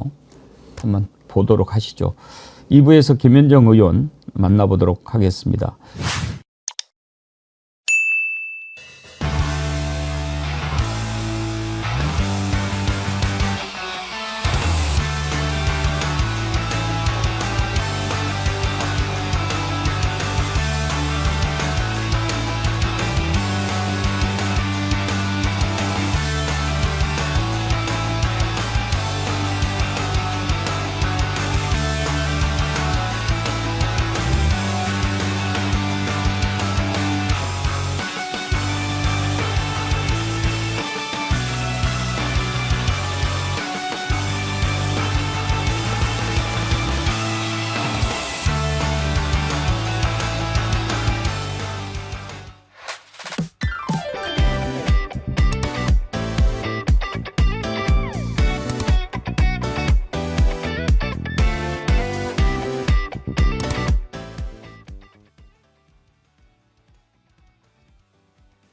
한번 보도록 하시죠. 2부에서 김현정 의원 만나보도록 하겠습니다.